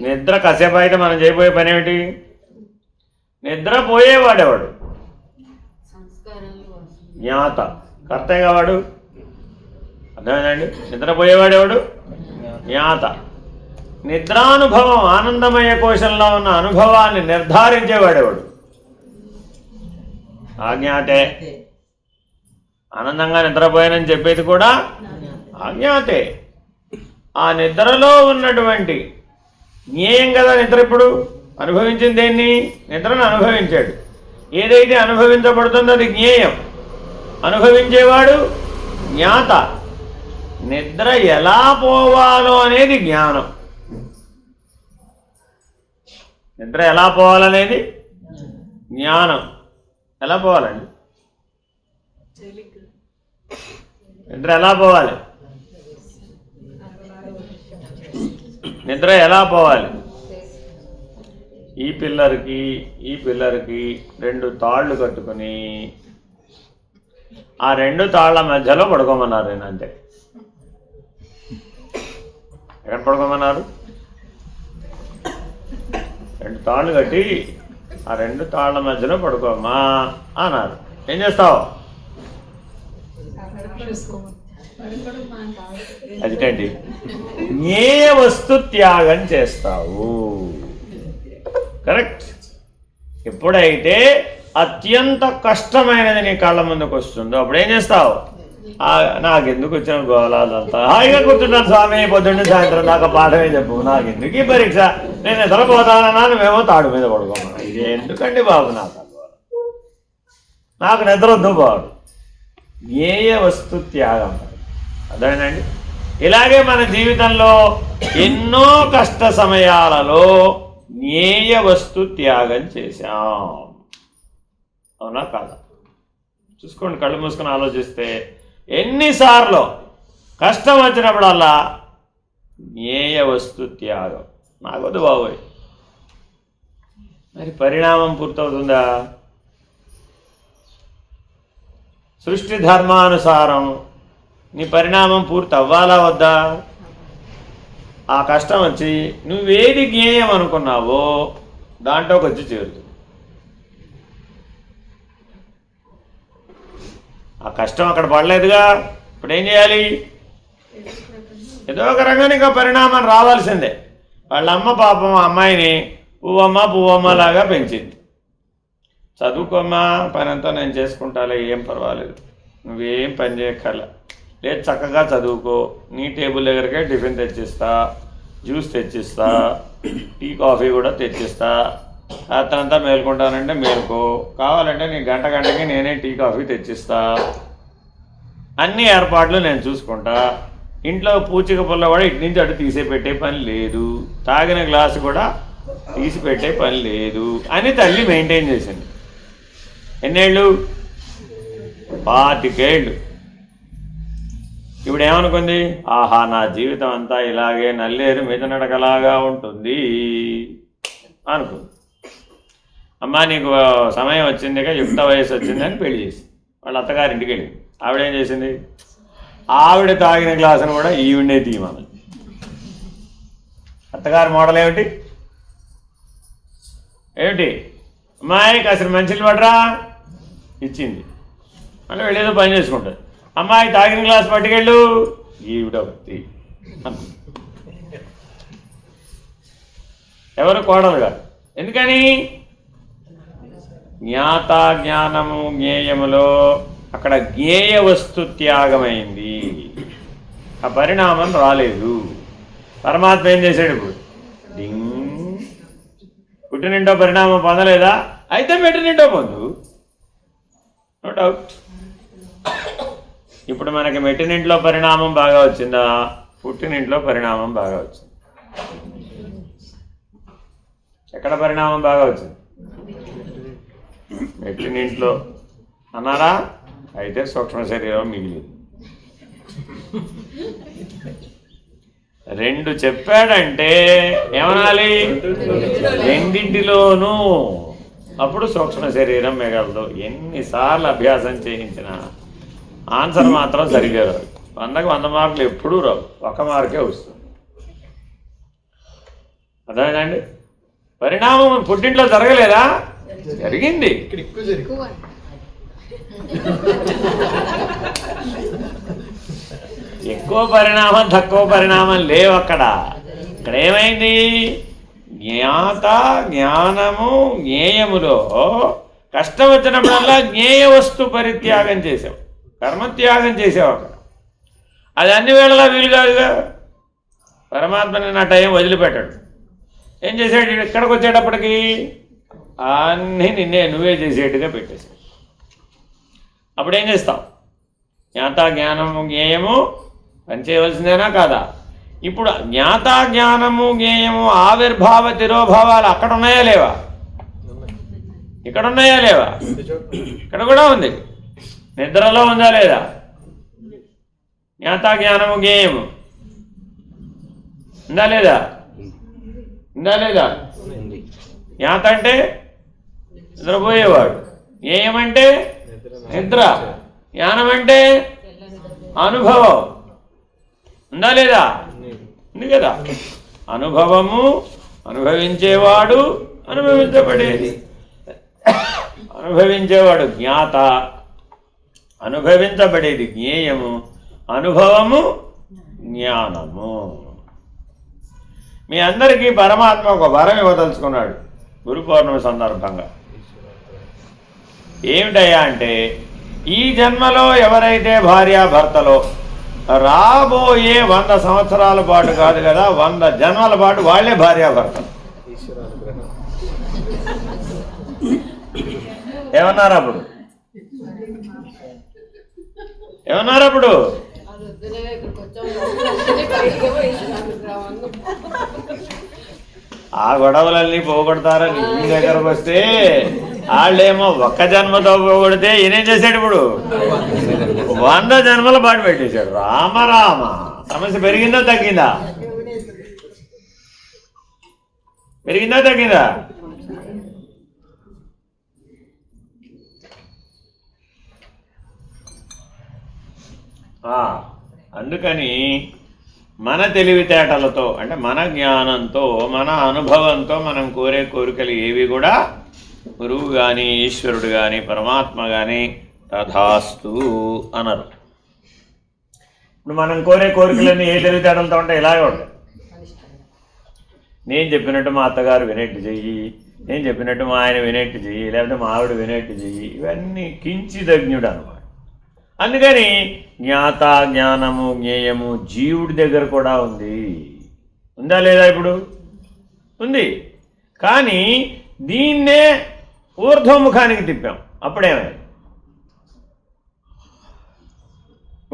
నిద్ర కాసేపు అయితే మనం చేయబోయే పని ఏమిటి? నిద్రపోయేవాడెవడు? జ్ఞాత. కర్తగా వాడు. అర్థమైందండి? నిద్రపోయేవాడెవడు? జ్ఞాత. నిద్రానుభవం, ఆనందమయ కోశంలో ఉన్న అనుభవాన్ని నిర్ధారించేవాడెవడు? ఆజ్ఞాతే. ఆనందంగా నిద్రపోయానని చెప్పేది కూడా ఆజ్ఞాతే. ఆ నిద్రలో ఉన్నటువంటి జ్ఞేయం కదా నిద్ర. ఇప్పుడు అనుభవించింది దేన్ని? నిద్రను అనుభవించాడు. ఏదైతే అనుభవించబడుతుందో అది జ్ఞేయం. అనుభవించేవాడు జ్ఞాత. నిద్ర ఎలా పోవాలో అనేది జ్ఞానం. నిద్ర ఎలా పోవాలనేది జ్ఞానం. ఎలా పోవాలండి? నిద్ర ఎలా పోవాలి? నిద్ర ఎలా పోవాలి? ఈ పిల్లర్కి ఈ పిల్లర్కి 2 తాళ్ళు కట్టుకుని ఆ 2 తాళ్ల మధ్యలో పడుకోమన్నారు. నేను అంతే. ఎక్కడ పడుకోమన్నారు? తాళ్ళు కట్టి ఆ 2 తాళ్ళ మధ్యలో పడుకోమ్మా అన్నారు. ఏం చేస్తావు? అదిటండి, ఏ వస్తు త్యాగం చేస్తావు. కరెక్ట్. ఎప్పుడైతే అత్యంత కష్టమైనది నీ కళ్ళ ముందుకు వస్తుందో అప్పుడు ఏం చేస్తావు? నాకెందుకు వచ్చిన గోళాలంతా హాయిగా కూర్చున్నాను స్వామి, పొద్దున్న సాయంత్రం దాకా పాఠమే చెప్పు, నాకెందుకు ఈ పరీక్ష, నేను నిద్రపోతానన్నా నువ్వేమో తాడు మీద పడుకోమన్నా. ఇది ఎందుకండి బాబు, నాకు నిద్ర వద్దు బాబు. జ్ఞేయ వస్తు త్యాగం. అదేనండి. ఇలాగే మన జీవితంలో ఎన్నో కష్ట సమయాలలో జ్ఞేయ వస్తు త్యాగం చేశాం. అవునా కాదా? చూసుకోండి, కళ్ళు మూసుకొని ఆలోచిస్తే ఎన్నిసార్లు కష్టం వచ్చినప్పుడల్లా జ్ఞేయ వస్తు త్యాగం. నాకొద్దు బాబోయ్. మరి పరిణామం పూర్తవుతుందా? సృష్టి ధర్మానుసారం నీ పరిణామం పూర్తి అవ్వాలా వద్దా? ఆ కష్టం వచ్చి నువ్వేది జ్ఞేయం అనుకున్నావో దాంట్లోకి వచ్చి చేరుతుంది. ఆ కష్టం అక్కడ పడలేదుగా, ఇప్పుడు ఏం చేయాలి? ఏదో ఒక రకంగా ఇంకా పరిణామం రావాల్సిందే. వాళ్ళ అమ్మ పాపం అమ్మాయిని పువ్వమ్మ లాగా పెంచింది. చదువుకోమ్మా, పని అంతా నేను చేసుకుంటాలే, ఏం పర్వాలేదు, నువ్వేం పని చేయక్కర్లే, లేదు చక్కగా చదువుకో, నీ టేబుల్ దగ్గరకే టిఫిన్ తెచ్చిస్తా, జ్యూస్ తెచ్చిస్తా, టీ కాఫీ కూడా తెచ్చిస్తా, రాత్రంతా మేల్కొంటానంటే మేల్కో, కావాలంటే నీ గంటకి నేనే టీ కాఫీ తెచ్చిస్తా, అన్ని ఏర్పాట్లు నేను చూసుకుంటా, ఇంట్లో పూచిక పుల్ల కూడా ఇటు నుంచి అటు తీసే పెట్టే పని లేదు, తాగిన గ్లాసు కూడా తీసి పెట్టే పని లేదు అని తల్లి మెయింటైన్ చేసింది. ఎన్నేళ్ళు? 25 ఏళ్ళు. ఇప్పుడు ఏమనుకుంది? ఆహా, నా జీవితం అంతా ఇలాగే నల్లేరు మీద నడకలాగా ఉంటుంది అనుకుంది. అమ్మా, నీకు సమయం వచ్చిందిగా, యుక్త వయసు వచ్చింది అని పెళ్లి చేసి వాళ్ళ అత్తగారింటికి వెళ్ళింది. ఆవిడేం చేసింది? ఆవిడ తాగిన గ్లాసును కూడా ఈవిడే తీయమని. అత్తగారి మోడల్ ఏమిటి? అమ్మాయి కాసిన మంచిలు పడరా ఇచ్చింది, మళ్ళీ వెళ్ళేదో పని చేసుకుంటుంది. అమ్మాయి తాగిన గ్లాస్ పట్టుకెళ్ళు, ఈవిడ ఒకటి. ఎవరు? కోడలు గారు. ఎందుకని? జ్ఞాత జ్ఞానము జ్ఞేయములో అక్కడ జ్ఞేయ వస్తు త్యాగమైంది. ఆ పరిణామం రాలేదు. పరమాత్మ ఏం చేశాడు? ఇప్పుడు పుట్టినింటో పరిణామం పొందలేదా? అయితే మెట్టినింటో పొందు, నో డౌట్. ఇప్పుడు మనకి మెట్టినింట్లో పరిణామం బాగా వచ్చిందా? పుట్టినింట్లో పరిణామం బాగా వచ్చింది. ఎక్కడ పరిణామం బాగా వచ్చింది? మెట్టినింట్లో అన్నారా? అయితే సూక్ష్మ శరీరం మిగిలింది. 2 చెప్పాడంటే ఏమనాలి? రెండింటిలోనూ. అప్పుడు సూక్ష్మ శరీరం మిగలదు. ఎన్నిసార్లు అభ్యాసం చేయించినా ఆన్సర్ మాత్రం సరిగ్గా రాదు. 100కి 100 మార్కులు ఎప్పుడూ రావు, 1 మార్కే వస్తుంది. అదేనండి. పరిణామం పుట్టింట్లో జరగలేదా? జరిగింది. ఎక్కువ పరిణామం తక్కువ పరిణామం లేవు అక్కడ. ఇక్కడ ఏమైంది? జ్ఞాత జ్ఞానము జ్ఞేయములో కష్టం వచ్చినప్పుడల్లా జ్ఞేయ వస్తు పరిత్యాగం చేసాం, కర్మత్యాగం చేసావు అక్కడ. అది అన్ని వేళలా వీలు కాదుగా. పరమాత్మని నా టైం వదిలిపెట్టాడు. ఏం చేశాడు? ఇక్కడికి వచ్చేటప్పటికి అన్నీ నువ్వే చేసేట్టుగా పెట్టేశాడు. అప్పుడు ఏం చేస్తావు? జ్ఞాత జ్ఞానము జ్ఞేయము పనిచేయవలసిందేనా కాదా? ఇప్పుడు జ్ఞాత జ్ఞానము జ్ఞేయము ఆవిర్భావ తిరోభావాలు అక్కడ ఉన్నాయా లేవా? ఇక్కడ ఉన్నాయా లేవా? ఇక్కడ కూడా ఉంది. నిద్రలో ఉందా లేదా? జ్ఞాత జ్ఞానము జ్ఞేయము ఉందా లేదా? ఉందా లేదా? జ్ఞాత అంటే నిద్రపోయేవాడు, జ్ఞేయం అంటే నిద్ర, జ్ఞానం అంటే అనుభవం. ఉందా లేదా? ఉంది కదా. అనుభవము, అనుభవించేవాడు, అనుభవించబడేది. అనుభవించేవాడు జ్ఞాత, అనుభవించబడేది జ్ఞేయము, అనుభవము జ్ఞానము. మీ అందరికీ పరమాత్మ ఒక వరం ఇవ్వదలుచుకున్నాడు గురు పౌర్ణమి సందర్భంగా. ఏమిటయ్యా అంటే, ఈ జన్మలో ఎవరైతే భార్యాభర్తలో రాబోయే 100 సంవత్సరాల పాటు కాదు కదా, 100 జన్మల పాటు వాళ్ళే భార్యాభర్తలు. ఏమన్నారు అప్పుడు? ఏమన్నారు అప్పుడు? ఆ గొడవలన్నీ పోగొడతారని ఈ దగ్గరకు వస్తే వాళ్ళేమో ఒక్క జన్మతో పోగొడితే ఈయనేం చేశాడు? ఇప్పుడు 100 జన్మల పాటు పెట్టేశాడు. రామ సమస్య పెరిగిందా తగ్గిందా? పెరిగిందా తగ్గిందా? అందుకని మన తెలివితేటలతో, అంటే మన జ్ఞానంతో, మన అనుభవంతో మనం కోరే కోరికలు ఏవి కూడా గురువు కానీ, ఈశ్వరుడు కానీ, పరమాత్మ కానీ తథాస్తు అనరు. ఇప్పుడు మనం కోరే కోరికలన్నీ ఏ తెలివితేటలతో ఉంటాయి? ఇలాగే ఉంటాయి. నేను చెప్పినట్టు మా అత్తగారు వినేట్టు చెయ్యి, నేను చెప్పినట్టు మా ఆయన వినేట్టు చెయ్యి, లేకపోతే మా ఆవిడ వినేట్టు చెయ్యి, ఇవన్నీ కించిదజ్ఞుడు అనమాట. అందుకని జ్ఞాత, జ్ఞానము, జ్ఞేయము జీవుడి దగ్గర కూడా ఉంది. ఉందా లేదా? ఇప్పుడు ఉంది. కానీ దీన్నే ఊర్ధ్వముఖానికి తిప్పాం. అప్పుడేమైంది?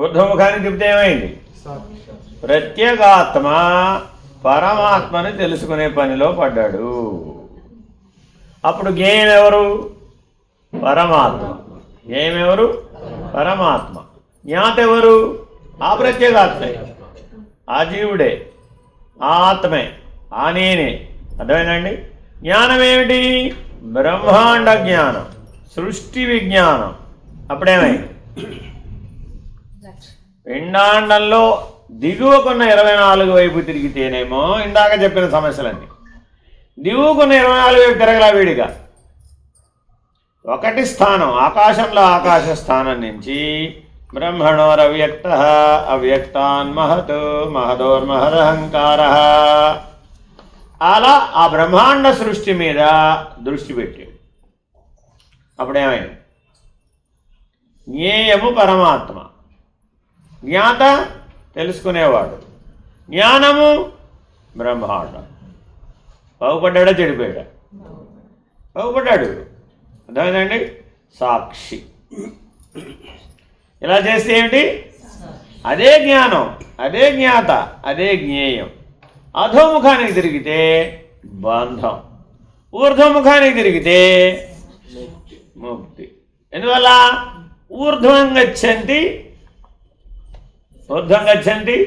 ఊర్ధ్వముఖానికి తిప్పితే ఏమైంది? ప్రత్యేగాత్మ పరమాత్మని తెలుసుకునే పనిలో పడ్డాడు. అప్పుడు జ్ఞేయం ఎవరు? పరమాత్మ. జ్ఞేయం ఎవరు? పరమాత్మ. జ్ఞాత ఎవరు? ఆ ప్రత్యేగాత్మే, ఆ జీవుడే, ఆ ఆత్మే, ఆ నేనే. అర్థమైందండి? జ్ఞానం ఏమిటి? బ్రహ్మాండ జ్ఞానం, సృష్టి విజ్ఞానం. అప్పుడేమైంది? పిండాండంలో దిగువకున్న 24 వైపు తిరిగితేనేమో ఇందాక చెప్పిన సమస్యలన్నీ, దిగువకున్న 24 వైపు తిరగలా వీడిగా. ఒకటి స్థానం, ఆకాశంలో ఆకాశ స్థానం నుంచి బ్రహ్మణోరవ్యక్త అవ్యక్తాన్ మహతో మహదోర్మహదహంకార, అలా ఆ బ్రహ్మాండ సృష్టి మీద దృష్టి పెట్టాడు. అప్పుడేమైంది? జ్ఞేయము పరమాత్మ, జ్ఞాత తెలుసుకునేవాడు, జ్ఞానము బ్రహ్మాండం. బాగుపడ్డా చెడిపోయాడా? బాగుపడ్డాడు. అర్థమైందండి? సాక్షి. ఇలా చేస్తే ఏమిటి? అదే జ్ఞానం, అదే జ్ఞాత, అదే జ్ఞేయం. అధోముఖానికి తిరిగితే బంధం, ఊర్ధ్వముఖానికి తిరిగితే ముక్తి. ఎందువల్ల? ఊర్ధ్వం గచ్చంతి, ఊర్ధ్వం గచ్చంతి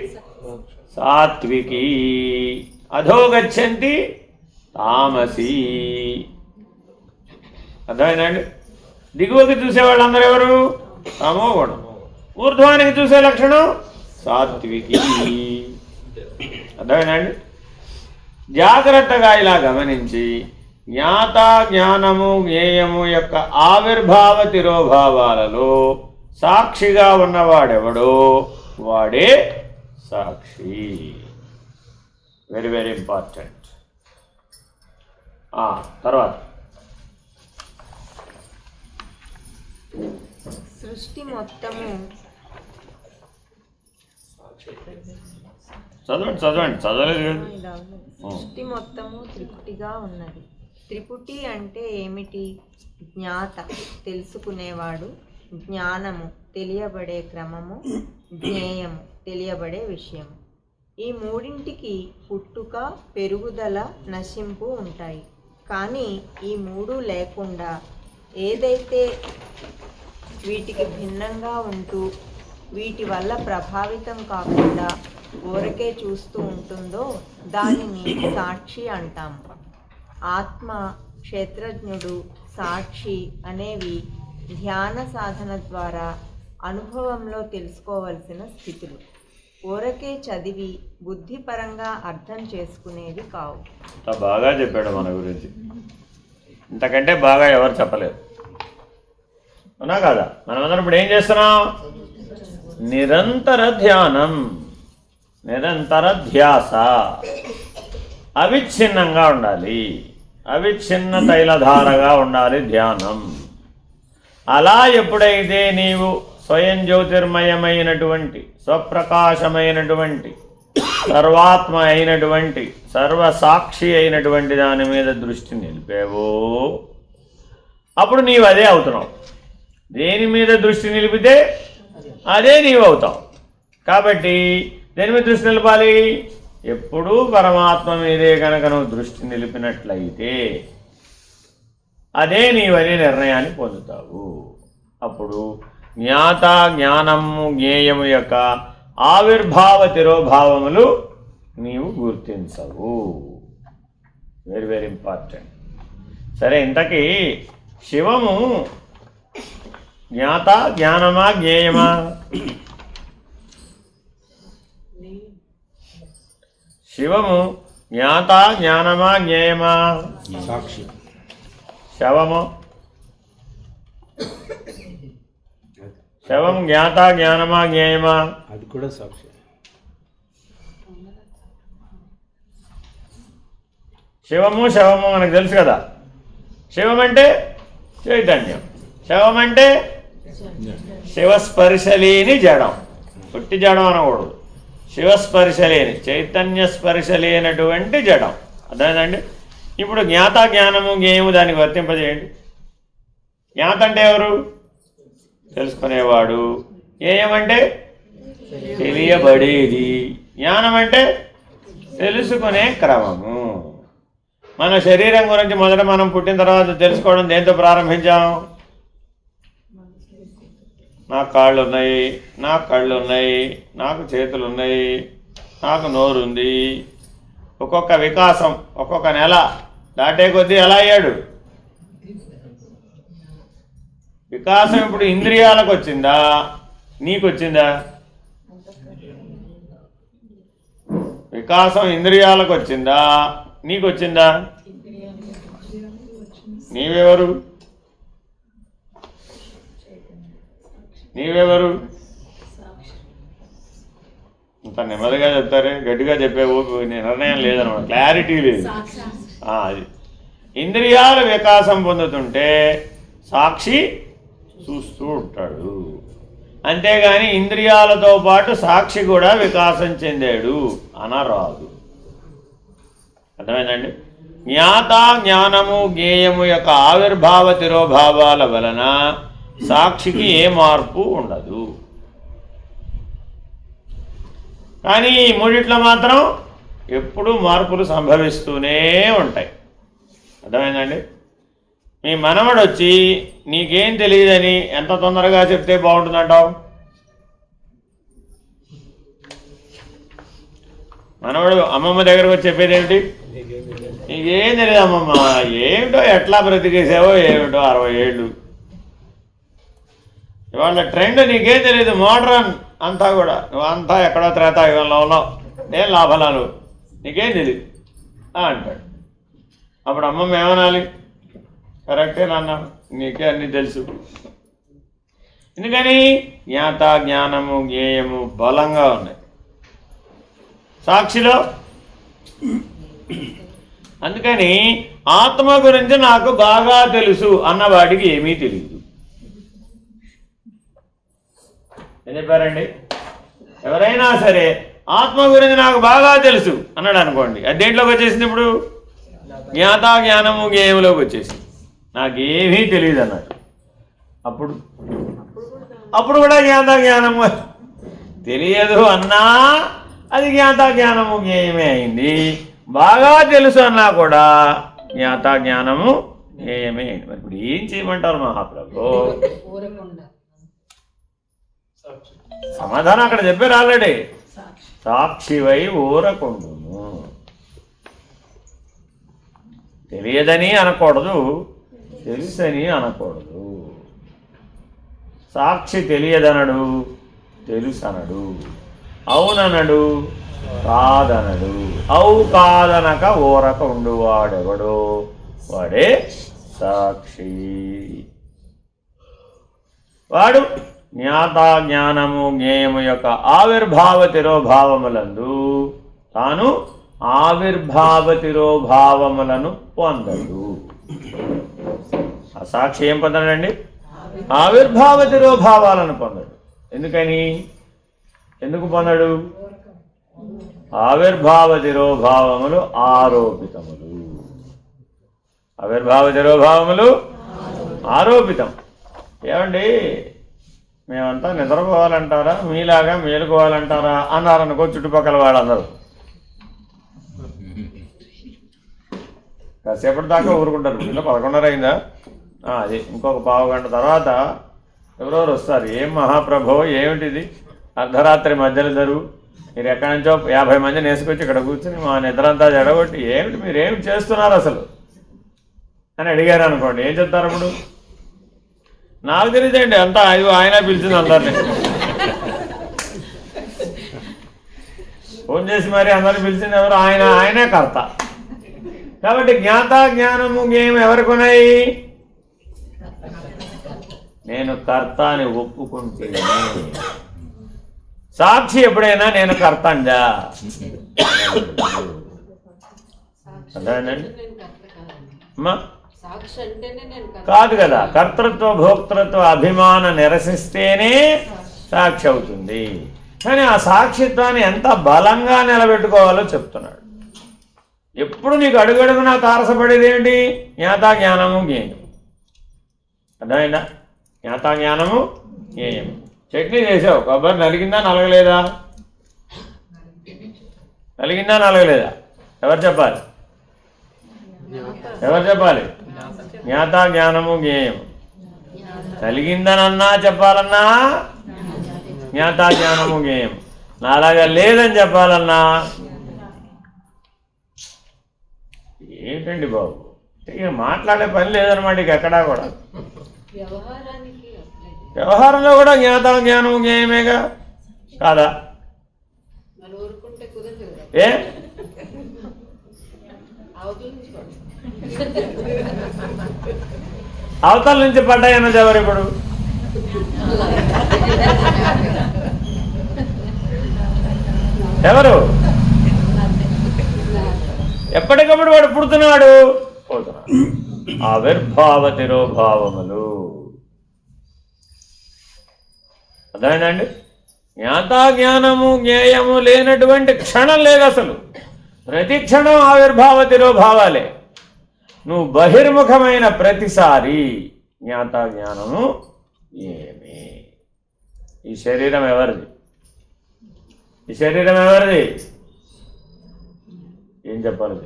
సాత్వికి, అధో గచ్చంతి తామసి. అర్థమైందండి? దిగువకి చూసే వాళ్ళందరూ ఎవరు? తమో గుణం. ఊర్ధ్వానికి చూసే లక్షణం సాత్వికి. అర్థమైందండి? జాగ్రత్తగా ఇలా గమనించి జ్ఞాత, జ్ఞానము, జ్ఞేయము యొక్క ఆవిర్భావ తిరోభావాలలో సాక్షిగా ఉన్నవాడెవడో వాడే సాక్షి. Very very important. తర్వాత సృష్టి మొత్తము చదవండి చదవలేదు. సృష్టి మొత్తము త్రిపుటిగా ఉన్నది. త్రిపుటి అంటే ఏమిటి? జ్ఞాత తెలుసుకునేవాడు, జ్ఞానము తెలియబడే క్రమము, జ్ఞేయము తెలియబడే విషయము. ఈ మూడింటికి పుట్టుక, పెరుగుదల, నశింపు ఉంటాయి. కానీ ఈ మూడు లేకుండా ఏదైతే వీటికి భిన్నంగా ఉంటూ వీటి వల్ల ప్రభావితం కాకుండా ఊరకే చూస్తూ ఉంటుందో దానిని సాక్షి అంటాం. ఆత్మ, క్షేత్రజ్ఞుడు, సాక్షి అనేవి ధ్యాన సాధన ద్వారా అనుభవంలో తెలుసుకోవలసిన స్థితులు. ఊరకే చదివి బుద్ధిపరంగా అర్థం చేసుకునేవి కావు. ఇంత బాగా చెప్పాడు మన గురించి, ఇంతకంటే బాగా ఎవరు చెప్పలేరు. అవునా కాదా? మనమందరం ఇప్పుడు ఏం చేస్తున్నాం? నిరంతర ధ్యానం, నిరంతర ధ్యాస, అవిచ్ఛిన్నంగా ఉండాలి, అవిచ్ఛిన్న తైలధారగా ఉండాలి ధ్యానం. అలా ఎప్పుడైతే నీవు స్వయం జ్యోతిర్మయమైనటువంటి స్వప్రకాశమైనటువంటి సర్వాత్మ అయినటువంటి సర్వసాక్షి అయినటువంటి దాని మీద దృష్టి నిలిపేవో అప్పుడు నీవు అదే అవుతున్నావు. దేని మీద దృష్టి నిలిపితే అదే నీవు అవుతావు. కాబట్టి దేని మీద దృష్టి నిలపాలి? ఎప్పుడూ పరమాత్మ మీదే కనుక నువ్వు దృష్టి నిలిపినట్లయితే అదే నీవనే నిర్ణయాన్ని పొందుతావు. అప్పుడు జ్ఞాత జ్ఞానము జ్ఞేయము యొక్క ఆవిర్భావ తిరోభావములు నీవు గుర్తించవు. Very very important. సరే, ఇంతకీ శివము జ్ఞాత జ్ఞానమా జ్ఞేయమా? శివము జ్ఞాత జ్ఞానమా జ్ఞేయమా? సాక్షి. శవము శవం జ్ఞాత జ్ఞానమా జ్ఞేయమా? అది కూడా సాక్షి. శివము శవము మనకు తెలుసు కదా. శివం అంటే చైతన్యం, శవం అంటే శివస్పర్శలేని జడం. పుట్టి జడం అనకూడదు, శివస్పర్శలేని చైతన్య స్పర్శలేనటువంటి జడం. అర్థమైందండి? ఇప్పుడు జ్ఞాత జ్ఞానము జ్ఞేయము దానికి వర్తింపజేయండి. జ్ఞాత అంటే ఎవరు? తెలుసుకునేవాడు. జ్ఞేయం అంటే తెలియబడేది. జ్ఞానం అంటే తెలుసుకునే క్రమము. మన శరీరం గురించి మొదట మనం పుట్టిన తర్వాత తెలుసుకోవడం దేంతో ప్రారంభించాం? నాకు కాళ్ళు ఉన్నాయి, నాకు కళ్ళు ఉన్నాయి, నాకు చేతులు ఉన్నాయి, నాకు నోరు ఉంది. ఒక్కొక్క వికాసం ఒక్కొక్క నెల దాటే కొద్దీ ఎలా అయ్యాడు? వికాసం ఇప్పుడు ఇంద్రియాలకు వచ్చిందా, నీకు వచ్చిందా? వికాసం ఇంద్రియాలకు వచ్చిందా, నీకు వచ్చిందా? నీవెవరు? నీవెవరు? ఇంత నెమ్మదిగా చెప్తారే, గట్టిగా చెప్పే నిర్ణయం లేదన్నమాట, క్లారిటీ లేదు. అది ఇంద్రియాల వికాసం పొందుతుంటే సాక్షి చూస్తూ ఉంటాడు. అంతేగాని ఇంద్రియాలతో పాటు సాక్షి కూడా వికాసం చెందాడు అనరాదు. అర్థమైందండి? జ్ఞాత జ్ఞానము జ్ఞేయము యొక్క ఆవిర్భావ తిరోభావాల వలన సాక్షికి ఏ మార్పు ఉండదు. కానీ ఈ మూడిట్లో మాత్రం ఎప్పుడూ మార్పులు సంభవిస్తూనే ఉంటాయి. అర్థమైందండి? మీ మనవడు వచ్చి నీకేం తెలియదని ఎంత తొందరగా చెప్తే బాగుంటుందంటావు? మనవడు అమ్మమ్మ దగ్గరకు వచ్చి చెప్పేది ఏమిటి? నీకేం తెలియదు అమ్మమ్మ, ఏమిటో ఎట్లా బ్రతికేసావో ఏమిటో 60 ఏళ్ళు. ఇవాళ ట్రెండ్ నీకేం తెలియదు, మోడ్రన్ అంతా కూడా, నువ్వంతా ఎక్కడో త్రేతాయుగంలో ఉన్నావు, ఏం లాభాలు, నీకేం తెలియదు అంటాడు. అప్పుడు అమ్మమ్మ ఏమనాలి? కరెక్టే నాన్న, నీకే అన్నీ తెలుసు. ఎందుకని? జ్ఞాత జ్ఞానము జ్ఞేయము బలంగా ఉన్నాయి సాక్షిలో. అందుకని ఆత్మ గురించి నాకు బాగా తెలుసు అన్నవాడికి ఏమీ తెలియదు. ఏం చెప్పారండి? ఎవరైనా సరే ఆత్మ గురించి నాకు బాగా తెలుసు అన్నాడు అనుకోండి, అది దేంట్లోకి వచ్చేసింది? ఇప్పుడు జ్ఞాత జ్ఞానము జ్ఞేయములోకి వచ్చేసింది. నాకేమీ తెలియదు అన్నాడు. అప్పుడు కూడా జ్ఞాత జ్ఞానము తెలియదు అన్నా అది జ్ఞాత జ్ఞానము జ్ఞేయమే అయింది. బాగా తెలుసు అన్నా కూడా జ్ఞాత జ్ఞానము జ్ఞేయమే అయింది. మరి ఇప్పుడు ఏం చేయమంటారు మహాప్రభు? సమాధానం అక్కడ చెప్పారు ఆల్రెడీ. సాక్షివై ఊరకుండును. తెలియదని అనకూడదు, తెలుసని అనకూడదు. సాక్షి తెలియదనడు, తెలుసనడు. అవుననడు కాదనడు. అవు కాదనక ఊరక ఉండువాడెవడో వాడే సాక్షి. వాడు జ్ఞాత జ్ఞానము జ్ఞేయము యొక్క ఆవిర్భావ తిరోభావములందు తాను ఆవిర్భావ తిరోభావములను పొందడు. ఆ సాక్షి ఏం పొందడండి? ఆవిర్భావ తిరోభావాలను పొందడు. ఎందుకు పొందడు? ఆవిర్భావ తిరోభావములు ఆరోపితములు. ఆవిర్భావ తిరోభావములు ఆరోపితం. ఏమండి మేమంతా నిద్రపోవాలంటారా, మీలాగా మేలుకోవాలంటారా అన్నారనుకో చుట్టుపక్కల వాళ్ళందరూ. కాసేపటి దాకా ఊరుకుంటారు. ఇలా 11:30 అయిందా, అది ఇంకొక పావు గంట తర్వాత ఎవరెవరు వస్తారు. ఏం మహాప్రభో ఏమిటిది, అర్ధరాత్రి మధ్యలో జరుగు, మీరు ఎక్కడి నుంచో 50 మందిని వేసుకొచ్చి ఇక్కడ కూర్చుని మా నిద్రంతా జడగొట్టి ఏమిటి మీరు ఏమిటి చేస్తున్నారు అసలు అని అడిగారు అనుకోండి, ఏం చెప్తారు అప్పుడు? నాకు తెలియదండి అంతా అయ్యో ఆయన పిలిచింది అందరినీ. ఫోన్ చేసి మరి అందరిని పిలిచింది ఎవరు? ఆయనే కర్త. కాబట్టి జ్ఞాత జ్ఞానము జ్ఞేయం ఎవరికి ఉన్నాయి? నేను కర్త అని ఒప్పుకుంటే. సాక్షి ఎప్పుడైనా నేను కర్త అందా? అదేనండి అమ్మా, కాదు కదా. కర్తృత్వ భోక్తృత్వ అభిమానం నిరసిస్తేనే సాక్షి అవుతుంది. కానీ ఆ సాక్షిత్వాన్ని ఎంత బలంగా నిలబెట్టుకోవాలో చెప్తున్నాడు. ఎప్పుడు నీకు అడుగడుగునా తారసపడేది ఏంటి? జ్ఞాతా జ్ఞానము జ్ఞేయం. అర్థమైందా? జ్ఞాతా జ్ఞానము జ్ఞేయం. చట్నీ చేసావు, కొబ్బరి నలిగిందా నలగలేదా? నలిగిందా నలగలేదా? ఎవరు చెప్పాలి? జ్ఞాతా జ్ఞానము జ్ఞేయం. కలిగిందనన్నా చెప్పాలన్నా జ్ఞాతా జ్ఞానము జ్ఞేయం. నాలాగా లేదని చెప్పాలన్నా ఏంటండి బాబు, ఇక మాట్లాడే పని లేదనమాట. ఇక ఎక్కడా కూడా వ్యవహారంలో కూడా జ్ఞాత జ్ఞానము జ్ఞేయమేగా కాదా? ఏ అవతల నుంచి పడ్డాయన్న ఎవరు ఇప్పుడు? ఎవరు? ఎప్పటికప్పుడు వాడు పుడుతున్నాడు, పోతున్నాడు. ఆవిర్భావ తిరోభావములు. అదేనండి, జ్ఞాతా జ్ఞానము జ్ఞేయము లేనటువంటి క్షణం లేదు అసలు. ప్రతి క్షణం ఆవిర్భావ తిరోభావాలే. నువ్వు బహిర్ముఖమైన ప్రతిసారి జ్ఞాతా జ్ఞానము ఏమి? ఈ శరీరం ఎవరిది? ఏం చెప్పాలి?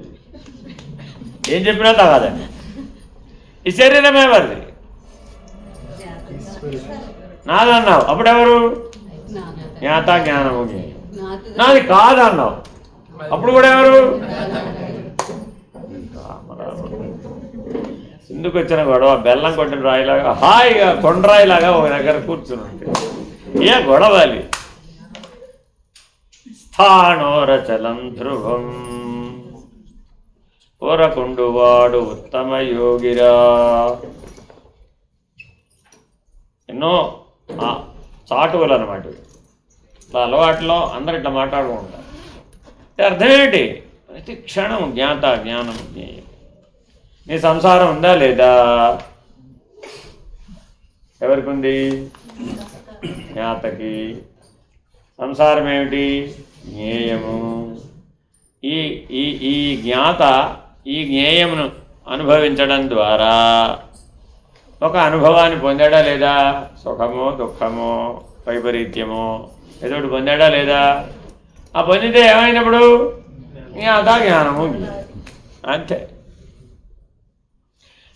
ఏం చెప్పినా తగదండి. ఈ శరీరం ఎవరిది? నాదన్నావు, అప్పుడెవరు? జ్ఞాతా జ్ఞానము జ్ఞేయం. నాది కాదన్నావు, అప్పుడు కూడా ఎవరు? ఎందుకు వచ్చిన గొడవ? బెల్లం కొట్టిన రాయిలాగా హాయిగా కొండరాయిలాగా ఒక దగ్గర కూర్చుని ఉంటే ఏ గొడవాలి? స్థానోరచలం ధ్రువం ఊరకుండువాడు ఉత్తమ యోగిరా. ఎన్నో చాటువులు అన్నమాట. ఇట్లా అలవాట్లో అందరు ఇట్లా మాట్లాడుకుంటారు. అర్థం ఏంటి? ప్రతి క్షణం జ్ఞాత జ్ఞానం జ్ఞేయం. నీ సంసారం ఉందా లేదా? ఎవరికి ఉంది? జ్ఞాతకి. సంసారం ఏమిటి? జ్ఞేయము. ఈ ఈ ఈ జ్ఞాత ఈ జ్ఞేయమును అనుభవించడం ద్వారా ఒక అనుభవాన్ని పొందాడా లేదా? సుఖమో దుఃఖమో వైపరీత్యమో ఏదో ఒకటి పొందాడా లేదా? ఆ పొందితే ఏమైనప్పుడు జ్ఞాత జ్ఞానము అంతే.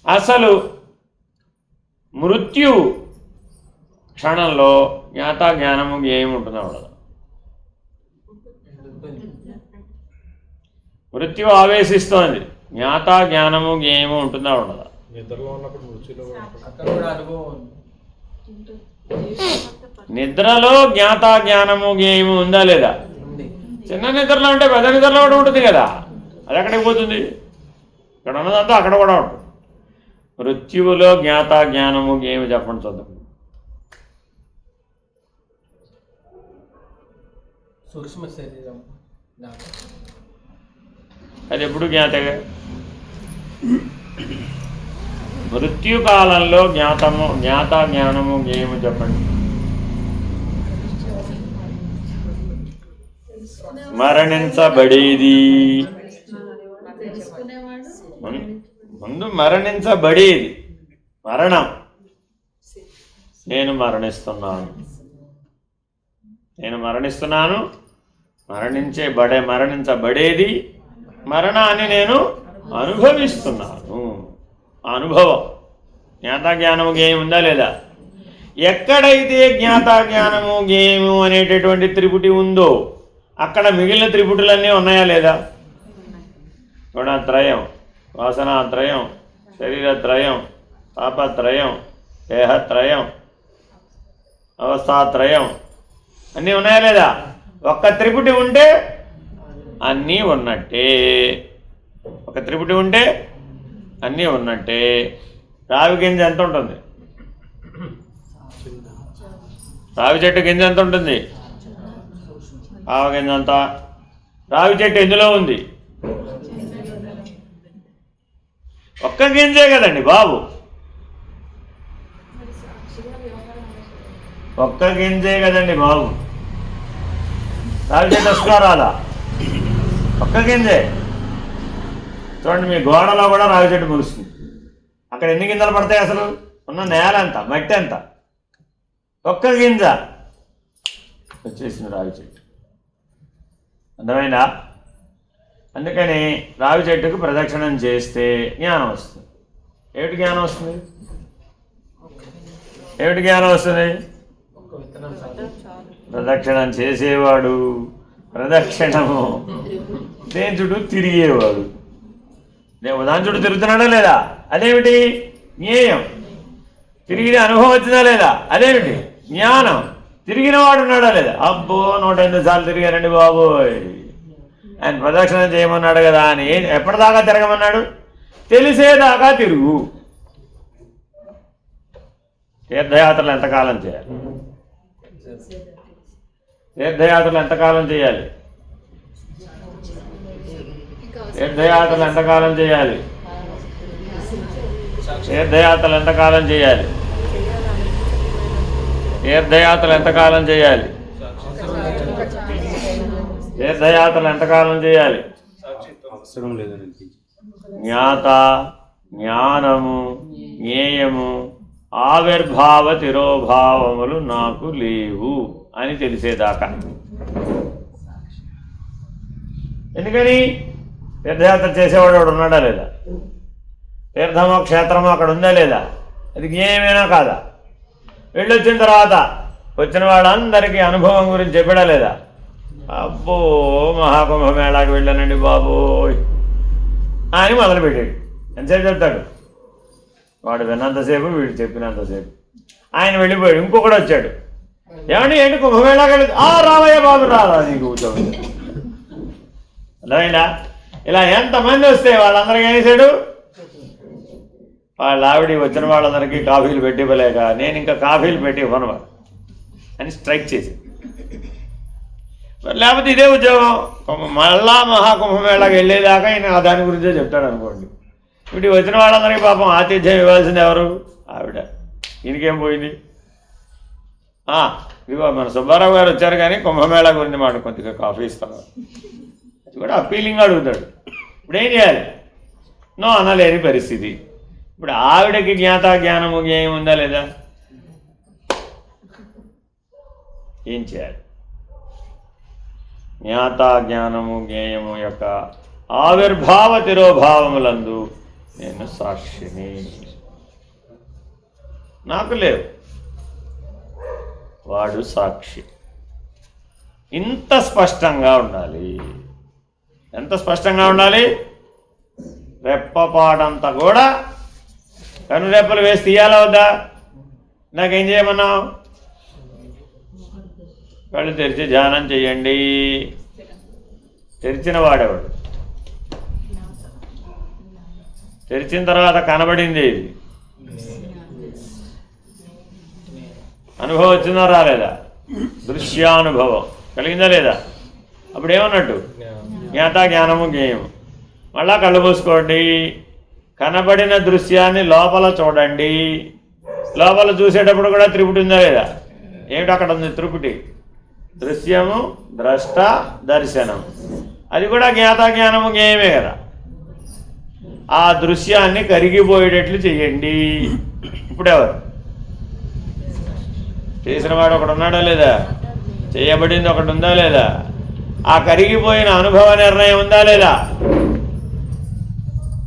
అసలు మృత్యు క్షణంలో జ్ఞాతా జ్ఞానము ఏముంటుందో ఉండదు. మృత్యు ఆవేశిస్తోంది, జ్ఞాతా జ్ఞానము జ్ఞేయము ఉంటుందా ఉండదా? నిద్రలో ఉన్నప్పుడు మృత్యులో నిద్రలో జ్ఞాత జ్ఞానము జ్ఞేయము ఉందా లేదా? చిన్న నిద్రలో అంటే పెద్ద నిద్రలో కూడా ఉంటుంది కదా, అది ఎక్కడికి పోతుంది? ఇక్కడ ఉన్నదంతా అక్కడ కూడా ఉంటుంది. మృత్యువులో జ్ఞాత జ్ఞానము జ్ఞేయము చెప్పండి చూద్దాం. సూక్ష్మ శరీరం అది ఎప్పుడు జ్ఞాతగా? మృత్యుకాలంలో జ్ఞాత జ్ఞానము జ్ఞేయము చెప్పండి. మరణించబడేది ముందు మరణించబడేది మరణం. నేను మరణిస్తున్నాను, మరణించబడేది మరణాన్ని నేను అనుభవిస్తున్నాను. అనుభవం జ్ఞాత జ్ఞానము జ్ఞేయం ఉందా లేదా? ఎక్కడైతే జ్ఞాత జ్ఞానము జ్ఞేయము అనేటటువంటి త్రిపుటి ఉందో అక్కడ మిగిలిన త్రిపుటులన్నీ ఉన్నాయా లేదా? గుణత్రయం, వాసనాత్రయం, శరీరత్రయం, తాపత్రయం, దేహత్రయం, అవస్థాత్రయం అన్నీ ఉన్నాయా లేదా? ఒక్క త్రిపుటి ఉంటే అన్నీ ఉన్నట్టే. ఒక త్రిపుటి ఉంటే అన్నీ ఉన్నట్టే. రావి గింజ ఎంత ఉంటుంది? రావి చెట్టు గింజ ఎంత ఉంటుంది? ఆవ గింజ అంత. రావి చెట్టు ఎందులో ఉంది? ఒక్క గింజే కదండి బాబు, ఒక్క గింజే కదండి బాబు. రావి చెట్టు వస్తున్నా రాదా? ఒక్క గింజే. చూడండి, మీ గోడలో కూడా రావి చెట్టు ముగుస్తుంది. అక్కడ ఎన్ని గింజలు పడతాయి? అసలు ఉన్న నేల ఎంత, మట్టి ఎంత? ఒక్క గింజ వచ్చేసింది రావి చెట్టు. అర్థమైందా? అందుకని రావి చెట్టుకు ప్రదక్షిణం చేస్తే జ్ఞానం వస్తుంది. ఏమిటి జ్ఞానం వస్తుంది? ప్రదక్షిణం చేసేవాడు ప్రదక్షిణము దేని చుట్టూ తిరిగేవాడు. దాని చుట్టూ తిరుగుతున్నాడా లేదా? అదేమిటి? జ్ఞేయం. తిరిగిన అనుభవం వచ్చిందా లేదా? అదేమిటి? జ్ఞానం. తిరిగిన వాడు ఉన్నాడా లేదా? అబ్బో 108 సార్లు తిరిగారండి బాబోయ్, ఆయన ప్రదక్షిణం చేయమన్నాడు కదా అని. ఎప్పటిదాకా తిరగమన్నాడు? తెలిసేదాకా తిరుగు. తీర్థయాత్రలు ఎంతకాలం చేయాలి? తీర్థయాత్రలు ఎంతకాలం చేయాలి? తీర్థయాత్రలు ఎంతకాలం చేయాలి? తీర్థయాత్రలు ఎంతకాలం చేయాలి? తీర్థయాత్రలు ఎంతకాలం చేయాలి? తీర్థయాత్రలు ఎంతకాలం చేయాలి? అవసరం లేదని జ్ఞాత జ్ఞానము జ్ఞేయము ఆవిర్భావ తిరోభావములు నాకు లేవు అని తెలిసేదాకా. ఎందుకని? తీర్థయాత్ర చేసేవాడు వాడు ఉన్నాడా లేదా? తీర్థమో క్షేత్రమో అక్కడ ఉందా లేదా? అది జ్ఞేయమేనా కాదా? వెళ్ళొచ్చిన తర్వాత వచ్చిన వాళ్ళందరికీ అనుభవం గురించి చెప్పడా లేదా? అబ్బో మహాకుంభమేళాకి వెళ్ళానండి బాబోయ్ అని మొదలుపెట్టాడు. ఎంతసేపు చెప్తాడు? వాడు విన్నంతసేపు, వీడు చెప్పినంతసేపు. ఆయన వెళ్ళిపోయాడు. ఇంకొకడు వచ్చాడు. ఏమండి ఏంటి కుంభమేళాకి వెళ్ళి? రావయ్య బాబు రాదా నీకు కూర్చోండి. అర్థమైందా? ఇలా ఎంతమంది వస్తే వాళ్ళందరికీ ఏం చేశాడు? వాళ్ళ ఆవిడ వచ్చిన వాళ్ళందరికీ కాఫీలు పెట్టి ఇవ్వలేక నేను ఇంకా కాఫీలు పెట్టి ఇవ్వను అని స్ట్రైక్ చేసి, లేకపోతే ఇదే ఉద్యోగం మళ్ళా మహాకుంభమేళాకి వెళ్ళేదాకా ఆయన దాని గురించే చెప్తాడు అనుకోండి. ఇప్పుడు వచ్చిన వాళ్ళందరికీ పాపం ఆతిథ్యం ఇవ్వాల్సింది ఎవరు? ఆవిడ. ఈయనకేం పోయింది? ఇదిగో మన సుబ్బారావు గారు వచ్చారు కానీ కుంభమేళా గురించి మాట కొద్దిగా కాఫీ ఇస్తాను. అది కూడా అప్పీలింగ్ అడుగుతాడు. ఇప్పుడు ఏం చేయాలి? నో అనలేని పరిస్థితి. ఇప్పుడు ఆవిడకి జ్ఞాత జ్ఞానము జ్ఞేయం ఉందా లేదా? ఏం చేయాలి? జ్ఞాత జ్ఞానము జ్ఞేయము యొక్క ఆవిర్భావ తిరోభావములందు నేను సాక్షిని. నాకు లేవు, వాడు సాక్షి. ఇంత స్పష్టంగా ఉండాలి. ఎంత స్పష్టంగా ఉండాలి? రెప్పపాడంతా కూడా కనురెప్పలు వేసి తీయాలా వద్దా? నాకేం చేయమన్నావు? కళ్ళు తెరిచి ధ్యానం చెయ్యండి. తెరిచిన వాడేవాడు, తెరిచిన తర్వాత కనబడింది ఇది అనుభవం వచ్చిందా రాలేదా? దృశ్యానుభవం కలిగిందా లేదా? అప్పుడు ఏమన్నట్టు? జ్ఞాత జ్ఞానము జ్ఞేయము. మళ్ళా కళ్ళు మూసుకోండి. కనబడిన దృశ్యాన్ని లోపల చూడండి. లోపల చూసేటప్పుడు కూడా త్రిపుటి ఉందా లేదా? ఏమిటి అక్కడ ఉంది త్రిపుటి? దృశ్యము, ద్రష్ట, దర్శనం. అది కూడా జ్ఞాత జ్ఞానము జ్ఞేయమే కదా. ఆ దృశ్యాన్ని కరిగిపోయేటట్లు చెయ్యండి. ఇప్పుడెవరు చేసిన వాడు ఒకడు ఉన్నాడా లేదా? చేయబడింది ఒకటి ఉందా లేదా? ఆ కరిగిపోయిన అనుభవ నిర్ణయం ఉందా లేదా?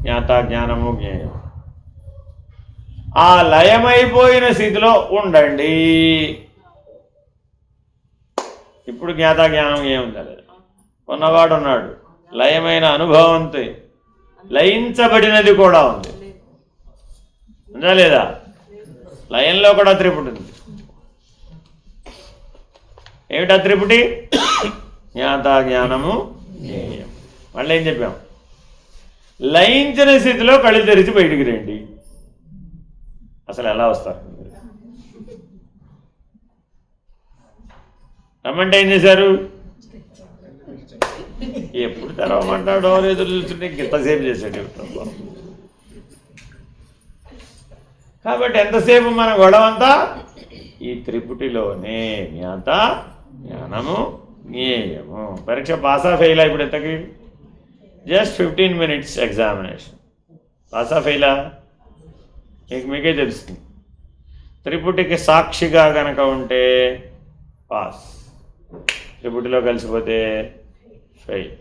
జ్ఞాత జ్ఞానము జ్ఞేయం. ఆ లయమైపోయిన స్థితిలో ఉండండి. ఇప్పుడు జ్ఞాత జ్ఞానం ఏముందా లేదా? ఉన్నవాడు ఉన్నాడు, లయమైన అనుభవంతో లయించబడినది కూడా ఉంది, ఉందా లేదా? లయంలో కూడా త్రిపుటి ఉంది. ఏమిటా త్రిపుటి? జ్ఞాత జ్ఞానము జ్ఞేయం. మళ్ళీ ఏం చెప్పాం? లయించిన స్థితిలో కళ్ళు తెరిచి బయటికి రండి. అసలు ఎలా వస్తారు? రమ్మంటే ఏం చేశారు? ఎప్పుడు తెరవమంటాడో ఎదురు చూస్తుంటే ఇంతసేపు చేశాడు. కాబట్టి ఎంతసేపు మన గొడవంతా ఈ త్రిపుటిలోనే. జ్ఞాత జ్ఞానము జ్ఞేయము. పరీక్ష పాసా ఫెయిలా? ఇప్పుడు ఎంతకి? Just 15 minutes examination. పాసా ఫెయిలా మీకే తెలుస్తుంది. త్రిపుటికి సాక్షిగా కనుక ఉంటే పాస్, త్రిపుటిలో కలిసిపోతే fail.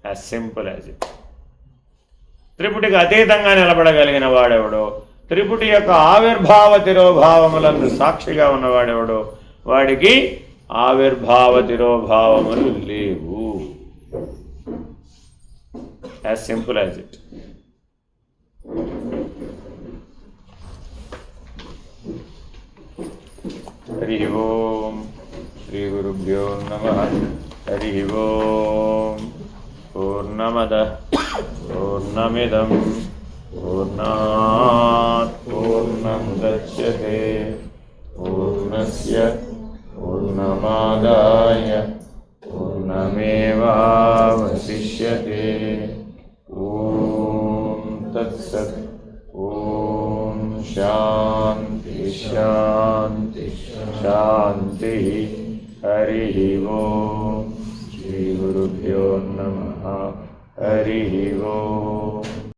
As simple as it. త్రిపుటికి అతీతంగా నిలబడగలిగిన వాడెవడో, త్రిపుటి యొక్క ఆవిర్భావ తిరోభావములను సాక్షిగా ఉన్నవాడెవడో వాడికి ఆవిర్భావ తిరోభావములు లేవు. As simple as it. Hari Om Shri గురుభ్యో నమః. హరి ఓం. పూర్ణమదః పూర్ణమిదం పూర్ణాత్ పూర్ణముదచ్యతే పూర్ణస్య పూర్ణమాదాయ పూర్ణమేవావశిష్యతే. ఓం తత్సత్. ఓం శాంతి శాంతి శాంతి. హరి ఓం. శ్రీ గురుభ్యో నమః. హరి ఓం.